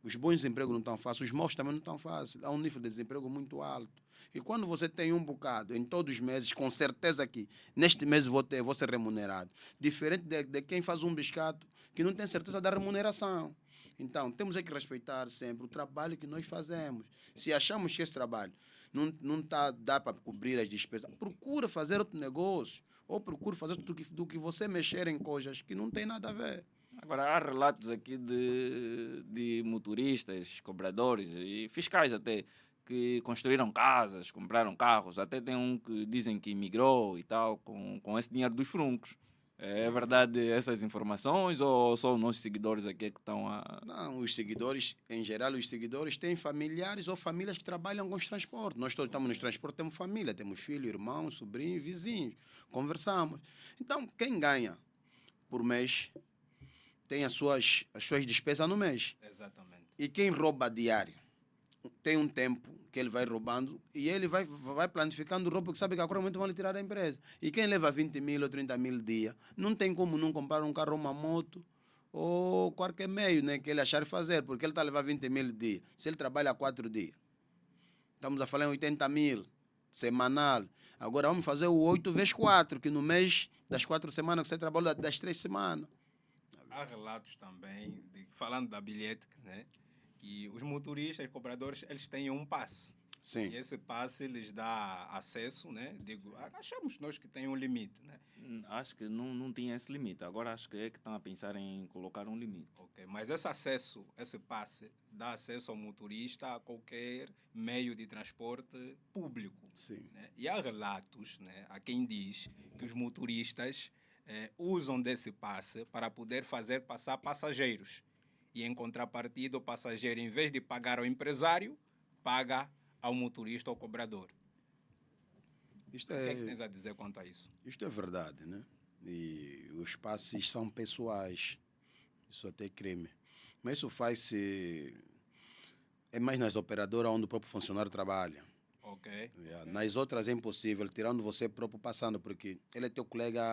Os bons empregos não estão fáceis, os maus também não estão fáceis. Há um nível de desemprego muito alto. E quando você tem um bocado, em todos os meses, com certeza que neste mês vou ser remunerado. Diferente de quem faz um biscato que não tem certeza da remuneração. Então, temos que respeitar sempre o trabalho que nós fazemos. Se achamos que esse trabalho não dá para cobrir as despesas, procura fazer outro negócio. Ou procura fazer do que você mexer em coisas que não tem nada a ver. Agora, há relatos aqui de motoristas, cobradores e fiscais até, que construíram casas, compraram carros. Até tem um que dizem que imigrou e tal, com esse dinheiro dos fruncos. É verdade essas informações ou só os nossos seguidores aqui que estão a... Não, os seguidores, em geral, os seguidores têm familiares ou famílias que trabalham com os transportes. Nós todos estamos nos transportes, temos família, temos filho, irmão, sobrinho, vizinhos, conversamos. Então, quem ganha por mês tem as suas despesas no mês. Exatamente. E quem rouba diário tem um tempo que ele vai roubando e ele vai planificando roubo porque sabe que a qualquer momento vão lhe tirar da empresa. E quem leva 20 mil ou 30 mil dia, não tem como não comprar um carro ou uma moto ou qualquer meio, né, que ele achar fazer, porque ele está a levar 20 mil dia. Se ele trabalha 4 dias, estamos a falar em 80 mil semanal. Agora vamos fazer o 8 vezes 4, que no mês das 4 semanas que você trabalha, das 3 semanas. Há relatos também, falando da bilhética, né? Que os motoristas, cobradores, eles têm um passe. Sim. E esse passe lhes dá acesso, né? Digo, achamos nós que tem um limite, né? Acho que não tinha esse limite. Agora acho que é que estão a pensar em colocar um limite. Ok, mas esse acesso, esse passe, dá acesso ao motorista a qualquer meio de transporte público. Sim. Né? E há relatos, né? Há quem diz que os motoristas usam desse passe para poder fazer passar passageiros. E em contrapartida, o passageiro, em vez de pagar ao empresário, paga ao motorista ou cobrador. Isto O que é que é, tens a dizer quanto a isso? isto é verdade, né? E os passes são pessoais. Isso até é crime. Mas isso faz-se... É mais nas operadoras onde o próprio funcionário trabalha. Ok. Yeah. Nas outras é impossível, tirando você próprio passando, porque ele é teu colega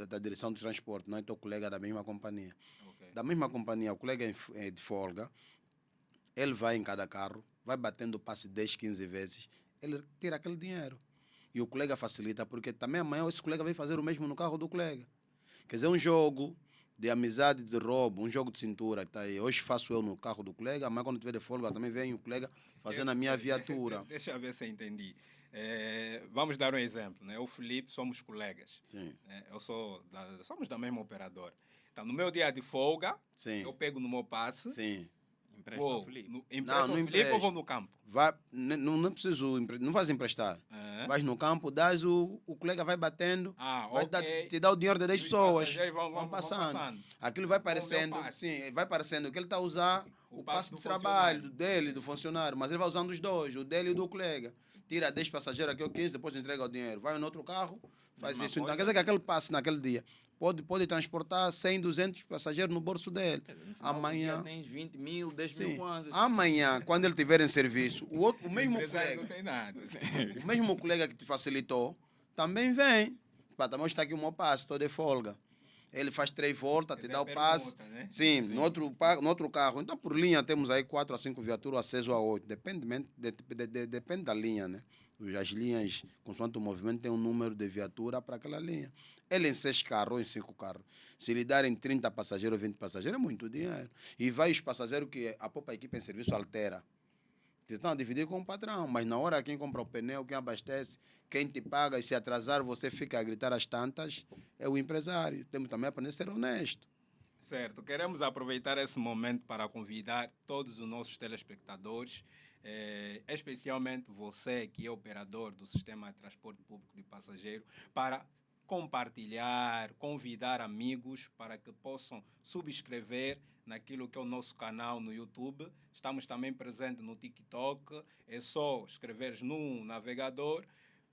da direção do transporte, não é teu colega da mesma companhia. Ok. Da mesma companhia, o colega é de folga, ele vai em cada carro, vai batendo o passe 10, 15 vezes, ele tira aquele dinheiro. E o colega facilita, porque também amanhã esse colega vai fazer o mesmo no carro do colega. Quer dizer, um jogo de amizade, de roubo, um jogo de cintura. Tá aí. Hoje faço eu no carro do colega, amanhã quando tiver de folga também vem o colega fazendo a minha viatura. Deixa eu ver se eu entendi. Vamos dar um exemplo. Né? Eu e o Felipe somos colegas. Sim, Né? Somos da mesma operadora. Então, no meu dia de folga, sim, eu pego no meu passe, sim. Empresta ao vou, Felipe. empresto Não ao Felipe empresta. ou vou no campo? Vai, não preciso, não vais emprestar. Ah, Vais no campo, dás o colega vai batendo, vai ok. te dar o dinheiro de 10 E os pessoas. passageiros vão Vão passando. Aquilo vai Com o meu parecendo, passe. sim, vai parecendo que ele está a usar O o passe passe do de trabalho funcionário. dele, do funcionário, mas ele vai usando os dois, o dele e o do colega. Tira 10 passageiros aqui ou 15, depois entrega o dinheiro. Vai no outro carro, faz Mesma isso. Então coisa. quer dizer que aquele passe naquele dia pode transportar 100, 200 passageiros no bolso dele. Quer dizer, no final do Amanhã... dia tens 20 mil, 10 mil Sim. kwanzas. Amanhã, quando ele tiver em serviço, o O mesmo empresário colega, não tem nada. o mesmo colega que te facilitou, também vem. Pá, também está aqui o meu passe, estou de folga. Ele faz 3 voltas, te Essa é dá a o passe. permuta, né? Sim, no outro carro. Então, por linha, temos aí 4 a 5 viaturas, a 6 ou a 8. Depende da linha, né? As linhas, consoante o movimento, tem um número de viatura para aquela linha. Ele em 6 carros ou em 5 carros. Se lhe darem 30 passageiros ou 20 passageiros, é muito dinheiro. E vai os passageiros que a própria equipe em serviço altera. Estão a dividir com o patrão, mas na hora quem compra o pneu, quem abastece, quem te paga, e se atrasar você fica a gritar as tantas, é o empresário. Temos também a aprender a ser honesto. Certo, queremos aproveitar esse momento para convidar todos os nossos telespectadores, especialmente você que é operador do sistema de transporte público de passageiro, para compartilhar, convidar amigos para que possam subscrever naquilo que é o nosso canal no YouTube. Estamos também presentes no TikTok. É só escreveres no navegador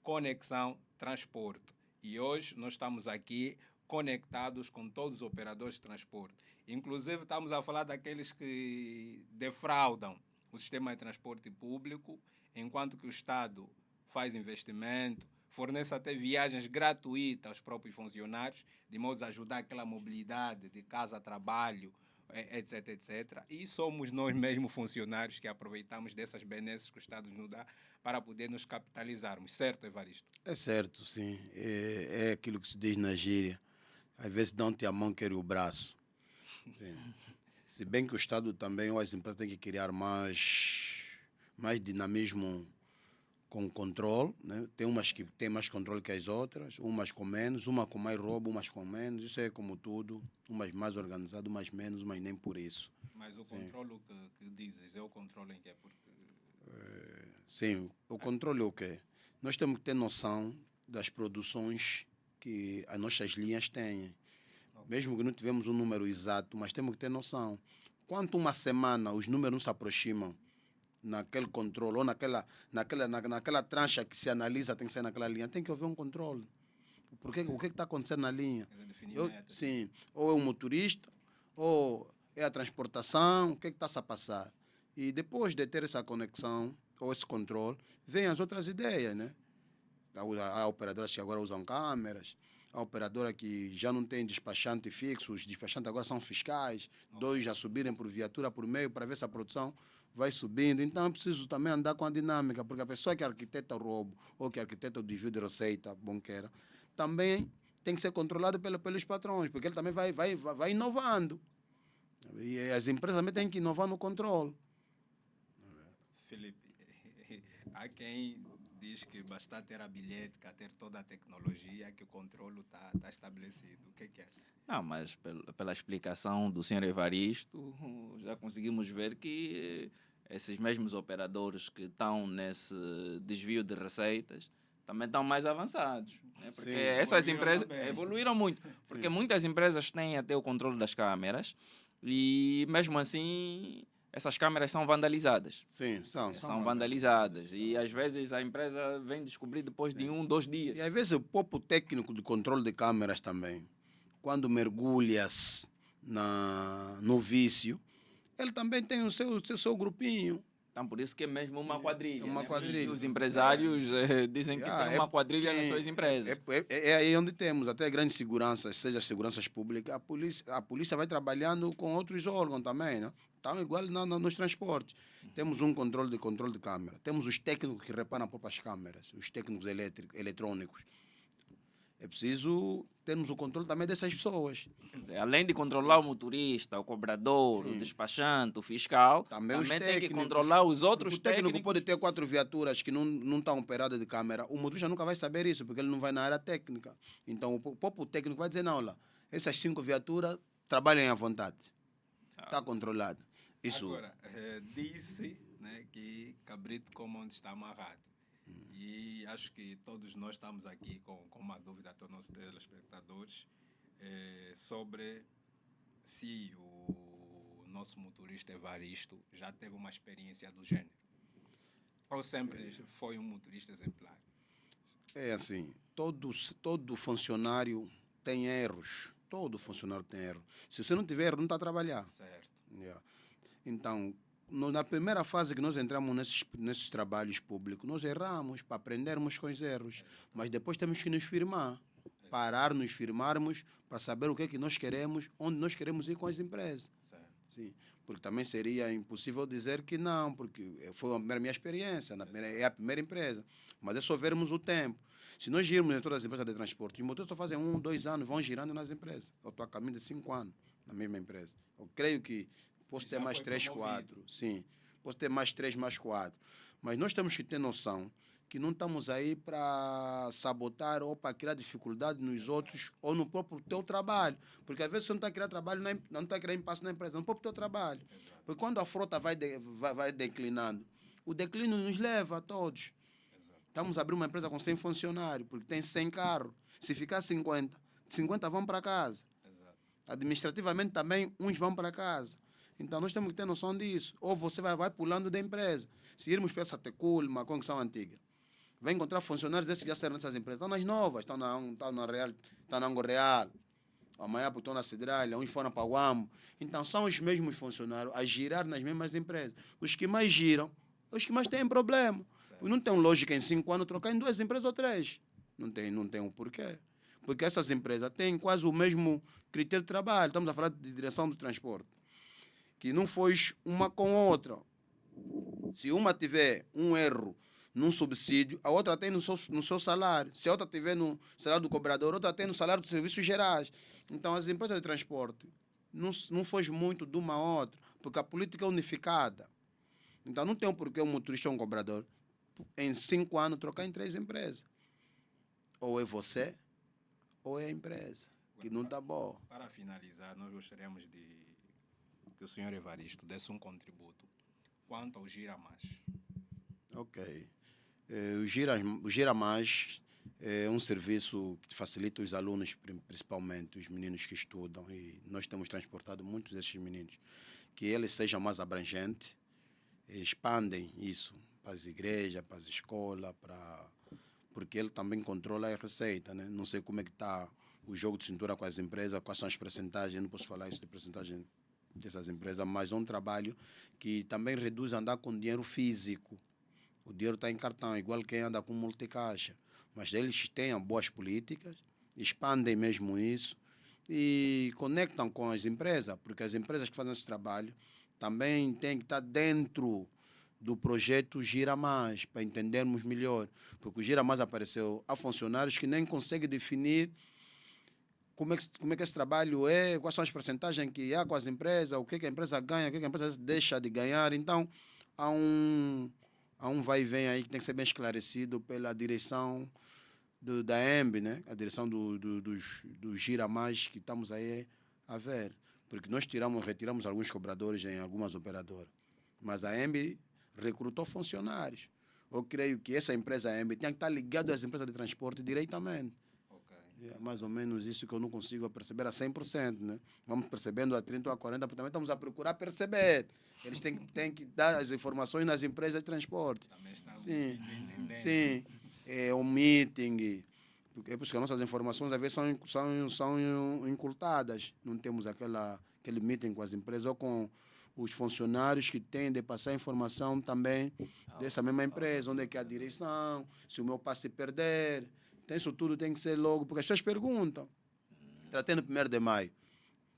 Conexão Transporte. E hoje nós estamos aqui conectados com todos os operadores de transporte. Inclusive, estamos a falar daqueles que defraudam o sistema de transporte público, enquanto que o Estado faz investimento, fornece até viagens gratuitas aos próprios funcionários, de modo a ajudar aquela mobilidade de casa a trabalho, etc, etc. E somos nós mesmos funcionários que aproveitamos dessas benesses que o Estado nos dá para poder nos capitalizarmos. Certo, Evaristo? É certo, sim. É aquilo que se diz na gíria. Às vezes dão-te a mão, querem o braço. Sim. Se bem que o Estado também, ou as empresas têm que criar mais dinamismo com controle, né? Tem umas que têm mais controle que as outras, umas com menos, uma com mais roubo, umas com menos. Isso é como tudo. Umas mais organizadas, umas menos, mas nem por isso. Mas o Sim. controle que dizes é o controle em que é porque... Sim, o controle é o quê? Nós temos que ter noção das produções que as nossas linhas têm. Mesmo que não tivemos um número exato, mas temos que ter noção. Quanto uma semana os números não se aproximam naquele controle, ou naquela trancha que se analisa, tem que ser naquela linha, tem que haver um controle. Porque, o que está acontecendo na linha? Sim, ou é o motorista, ou é a transportação, o que está-se a passar? E depois de ter essa conexão, ou esse controle, vêm as outras ideias, né? Há operadoras que agora usam câmeras, a operadora que já não tem despachante fixo, os despachantes agora são fiscais, dois já subirem por viatura por meio para ver se a produção vai subindo. Então é preciso também andar com a dinâmica, porque a pessoa que arquiteta o roubo ou que arquiteta o desvio de receita, bom que era, também tem que ser controlado pelos patrões, porque ele também vai inovando. E as empresas também têm que inovar no controle. Felipe, há quem diz que basta ter a bilhética, ter toda a tecnologia, que o controle está estabelecido. O que é que acha? Não, mas pela explicação do senhor Evaristo, já conseguimos ver que esses mesmos operadores que estão nesse desvio de receitas também estão mais avançados. Né? Porque Sim, essas evoluíram empresas também. evoluíram muito. Porque muitas empresas têm até o controle das câmeras e, mesmo assim, essas câmeras são vandalizadas. Sim, São vandalizadas. E, às vezes, a empresa vem descobrir depois de 2 dias. E às vezes o próprio técnico de controle de câmeras também, quando mergulhas no vício, ele também tem o seu grupinho. Então, por isso que é mesmo uma quadrilha. é uma né? Por isso que quadrilha. os empresários dizem que tem uma quadrilha nas suas empresas. É aí onde temos até grandes seguranças, seja seguranças públicas, a polícia vai trabalhando com outros órgãos também, né? Então, igual nos transportes. Temos um controle de câmera. Temos os técnicos que reparam as próprias câmeras, os técnicos eletrônicos. É preciso termos o controle também dessas pessoas. Quer dizer, além de controlar o motorista, o cobrador, o despachante, o fiscal, também os tem que técnicos. controlar os outros O técnico técnicos. pode ter 4 viaturas que não estão operadas de câmera. O motorista nunca vai saber isso, porque ele não vai na área técnica. Então, o próprio técnico vai dizer, não, lá, essas 5 viaturas trabalhem à vontade. Está controlado. Isso. Agora, disse, né, que cabrito como onde está amarrado. E acho que todos nós estamos aqui com uma dúvida aos nossos telespectadores sobre se o nosso motorista Evaristo já teve uma experiência do gênero. Ou sempre foi um motorista exemplar? É assim, todo funcionário tem erros. Todo funcionário tem erro. Se você não tiver erro, não está a trabalhar. Certo. Yeah. Então, na primeira fase que nós entramos nesses trabalhos públicos, nós erramos para aprendermos com os erros. Mas depois temos que nos firmar. Parar, nos firmarmos para saber o que é que nós queremos, onde nós queremos ir com as empresas. Certo. Sim. Porque também seria impossível dizer que não, porque foi a minha experiência, é a primeira empresa. Mas é só vermos o tempo. Se nós girmos em todas as empresas de transporte, os motoristas só fazem 1, 2 anos, vão girando nas empresas. Eu estou a caminho de 5 anos na mesma empresa. Eu creio que posso ter mais 3, 4. Sim, posso ter mais 3, mais 4. Mas nós temos que ter noção que não estamos aí para sabotar ou para criar dificuldade nos outros ou no próprio teu trabalho. Porque às vezes você não está a criar trabalho, não está a criar impasse na empresa, no próprio teu trabalho. Porque quando a frota vai declinando, o declínio nos leva a todos. Estamos a abrir uma empresa com 100 funcionários, porque tem 100 carros. Se ficar 50 vão para casa. Administrativamente também, uns vão para casa. Então, nós temos que ter noção disso. Ou você vai pulando da empresa. Se irmos para essa Tecul, uma conexão antiga, vai encontrar funcionários esses que já saíram nessas empresas. Estão nas novas, estão na Real, estão na Ango Real. Amanhã estão na Cedralha, uns foram para o Guambo. Então, são os mesmos funcionários a girar nas mesmas empresas. Os que mais giram, os que mais têm problema. Não tem lógica em 5 anos trocar em 2 empresas ou 3. Não tem o porquê. Porque essas empresas têm quase o mesmo critério de trabalho. Estamos a falar de direção do transporte. Que não foi uma com a outra. Se uma tiver um erro num subsídio, a outra tem no seu salário. Se a outra tiver no salário do cobrador, a outra tem no salário dos serviços gerais. Então, as empresas de transporte não foge muito de uma a outra, porque a política é unificada. Então, não tem um porquê um motorista ou um cobrador em 5 anos trocar em 3 empresas. Ou é você, ou é a empresa, que não está boa. Para finalizar, nós gostaríamos de que o senhor Evaristo desse um contributo quanto ao Gira Mais. Ok. O Gira Mais É um serviço que facilita os alunos, principalmente os meninos que estudam, e nós temos transportado muitos desses meninos, que eles sejam mais abrangentes, expandem isso para as igrejas, para as escolas, porque ele também controla a receita, né? Não sei como é que está o jogo de cintura com as empresas, quais são as percentagens, não posso falar isso de percentagem dessas empresas, mas é um trabalho que também reduz andar com dinheiro físico. O dinheiro está em cartão, igual quem anda com multicaixa. Mas eles têm boas políticas, expandem mesmo isso e conectam com as empresas, porque as empresas que fazem esse trabalho também têm que estar dentro do projeto Gira Mais, para entendermos melhor. Porque o Gira Mais apareceu a funcionários que nem conseguem definir como é que esse trabalho é, quais são as percentagens que há com as empresas, o que a empresa ganha, o que a empresa deixa de ganhar. Então, há um vai e vem aí que tem que ser bem esclarecido pela direção da EMB, né? A direção do Gira Mais que estamos aí a ver. Porque nós retiramos alguns cobradores em algumas operadoras. Mas a EMB recrutou funcionários. Eu creio que essa empresa EMB tem que estar ligada às empresas de transporte diretamente. É mais ou menos isso que eu não consigo perceber a 100%, né? Vamos percebendo a 30% ou a 40%, porque também estamos a procurar perceber. Eles têm que dar as informações nas empresas de transporte. Também está Sim, entendendo. sim. É um meeting. É por isso que as nossas informações às vezes são encurtadas. Não temos aquele meeting com as empresas ou com os funcionários que têm de passar informação também dessa mesma empresa, onde é que é a direção, se o meu passe se perder. Então, isso tudo tem que ser logo, porque as pessoas perguntam. Tratando 1º de maio.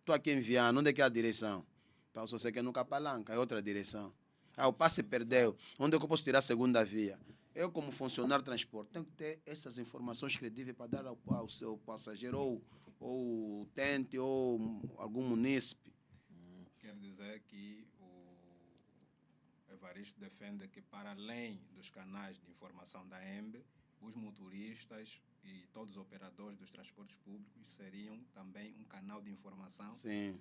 Estou aqui em Viana, onde é que é a direção? Para só sei que é no Capalanca, é outra direção. O passe perdeu. Onde é que eu posso tirar a segunda via? Eu, como funcionário de transporte, tenho que ter essas informações credíveis para dar ao seu passageiro, ou utente, ou algum munícipe. Quer dizer que o Evaristo defende que, para além dos canais de informação da EMB, os motoristas e todos os operadores dos transportes públicos seriam também um canal de informação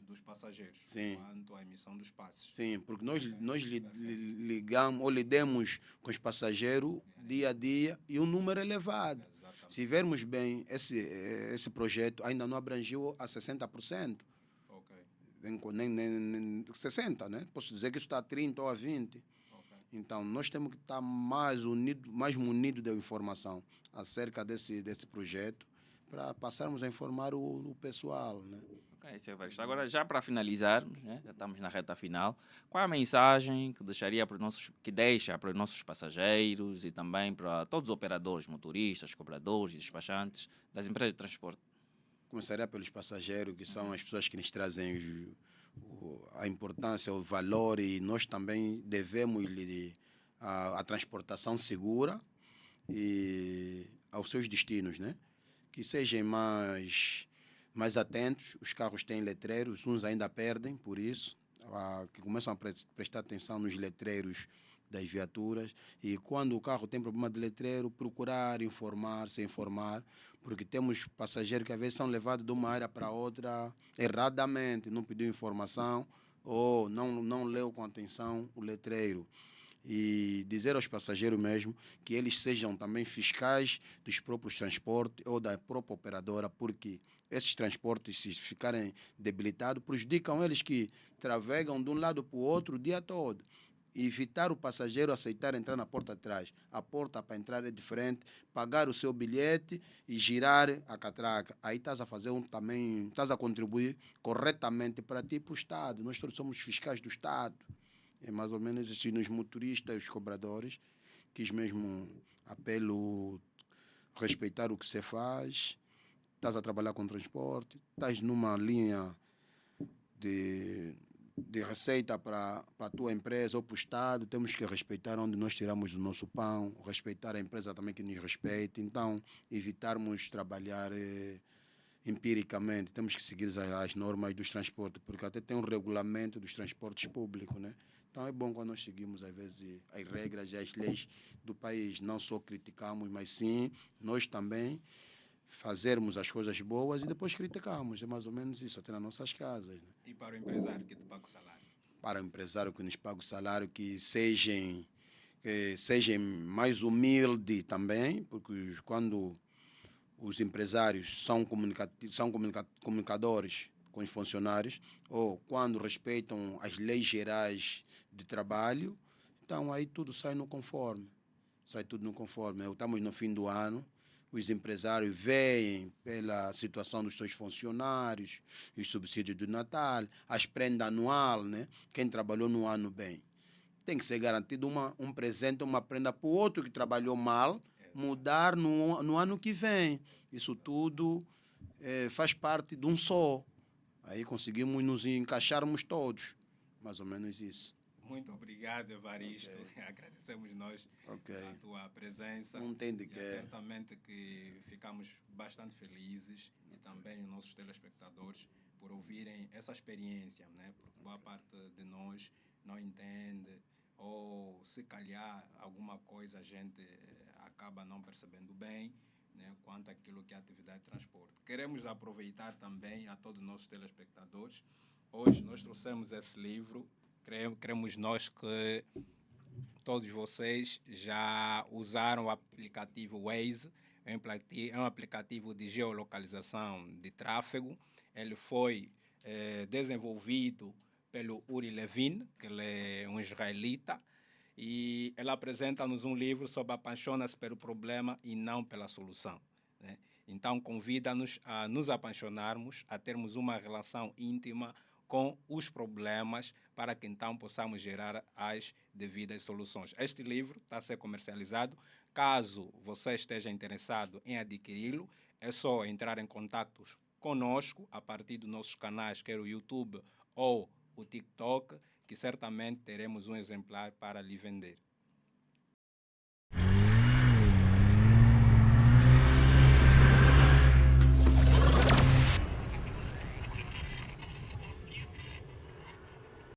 dos passageiros quanto à emissão dos passes. Sim, porque nós ligamos ou lidamos com os passageiros dia a dia e um número elevado. Exatamente. Se vermos bem, esse projeto ainda não abrangiu a 60%. Ok. Nem 60%, né? Posso dizer que isso está a 30% ou a 20%. Então, nós temos que estar mais munidos de informação acerca desse projeto para passarmos a informar o pessoal, né? Ok, Sr. Evaristo. Agora, já para finalizarmos, né? Já estamos na reta final, qual é a mensagem que deixa para os nossos passageiros e também para todos os operadores, motoristas, cobradores e despachantes das empresas de transporte? Começaria pelos passageiros, que são as pessoas que nos trazem a importância, o valor, e nós também devemos a transportação segura e aos seus destinos, né? Que sejam mais atentos. Os carros têm letreiros, uns ainda perdem por isso, que começam a prestar atenção nos letreiros das viaturas, e quando o carro tem problema de letreiro, procurar se informar, porque temos passageiros que às vezes são levados de uma área para outra erradamente, não pediu informação ou não leu com atenção o letreiro. E dizer aos passageiros mesmo que eles sejam também fiscais dos próprios transportes ou da própria operadora, porque esses transportes, se ficarem debilitados, prejudicam eles que travegam de um lado para o outro o dia todo. E evitar o passageiro aceitar entrar na porta de trás. A porta para entrar é diferente, pagar o seu bilhete e girar a catraca. Aí estás a fazer estás a contribuir corretamente para ti e para o Estado. Nós todos somos fiscais do Estado. É mais ou menos assim, nos motoristas e os cobradores, quis mesmo apelo respeitar o que você faz. Estás a trabalhar com transporte, estás numa linha de receita para a tua empresa ou para o Estado, temos que respeitar onde nós tiramos o nosso pão, respeitar a empresa também que nos respeite. Então, evitarmos trabalhar empiricamente, temos que seguir as normas dos transportes, porque até tem um regulamento dos transportes públicos, né? Então é bom quando nós seguimos, às vezes, as regras e as leis do país. Não só criticamos, mas sim, nós também fazermos as coisas boas e depois criticamos. É mais ou menos isso, até nas nossas casas. Né? E para o empresário que te paga o salário? Para o empresário que nos paga o salário, que sejam mais humildes também, porque quando os empresários são comunicadores com os funcionários, ou quando respeitam as leis gerais de trabalho, então aí tudo sai no conforme. Sai tudo no conforme. Estamos no fim do ano, os empresários veem pela situação dos seus funcionários, os subsídios do Natal, as prendas anual, né? Quem trabalhou no ano bem. Tem que ser garantido um presente, uma prenda para o outro que trabalhou mal, mudar no ano que vem. Isso tudo faz parte de um só. Aí conseguimos nos encaixarmos todos. Mais ou menos isso. Muito obrigado, Evaristo. Okay. Agradecemos nós a tua presença. Não tem de quê. Certamente que ficamos bastante felizes e também os nossos telespectadores por ouvirem essa experiência, né? Porque boa parte de nós não entende ou se calhar alguma coisa a gente acaba não percebendo bem, né, quanto àquilo que é a atividade de transporte. Queremos aproveitar também a todos os nossos telespectadores. Hoje nós trouxemos esse livro. Cremos nós que todos vocês já usaram o aplicativo Waze, é um aplicativo de geolocalização de tráfego. Ele foi desenvolvido pelo Uri Levin, que ele é um israelita, e ele apresenta-nos um livro sobre apaixona-se pelo problema e não pela solução, né? Então, convida-nos a nos apaixonarmos, a termos uma relação íntima com os problemas, para que então possamos gerar as devidas soluções. Este livro está a ser comercializado. Caso você esteja interessado em adquiri-lo, é só entrar em contato conosco a partir dos nossos canais, quer o YouTube ou o TikTok, que certamente teremos um exemplar para lhe vender.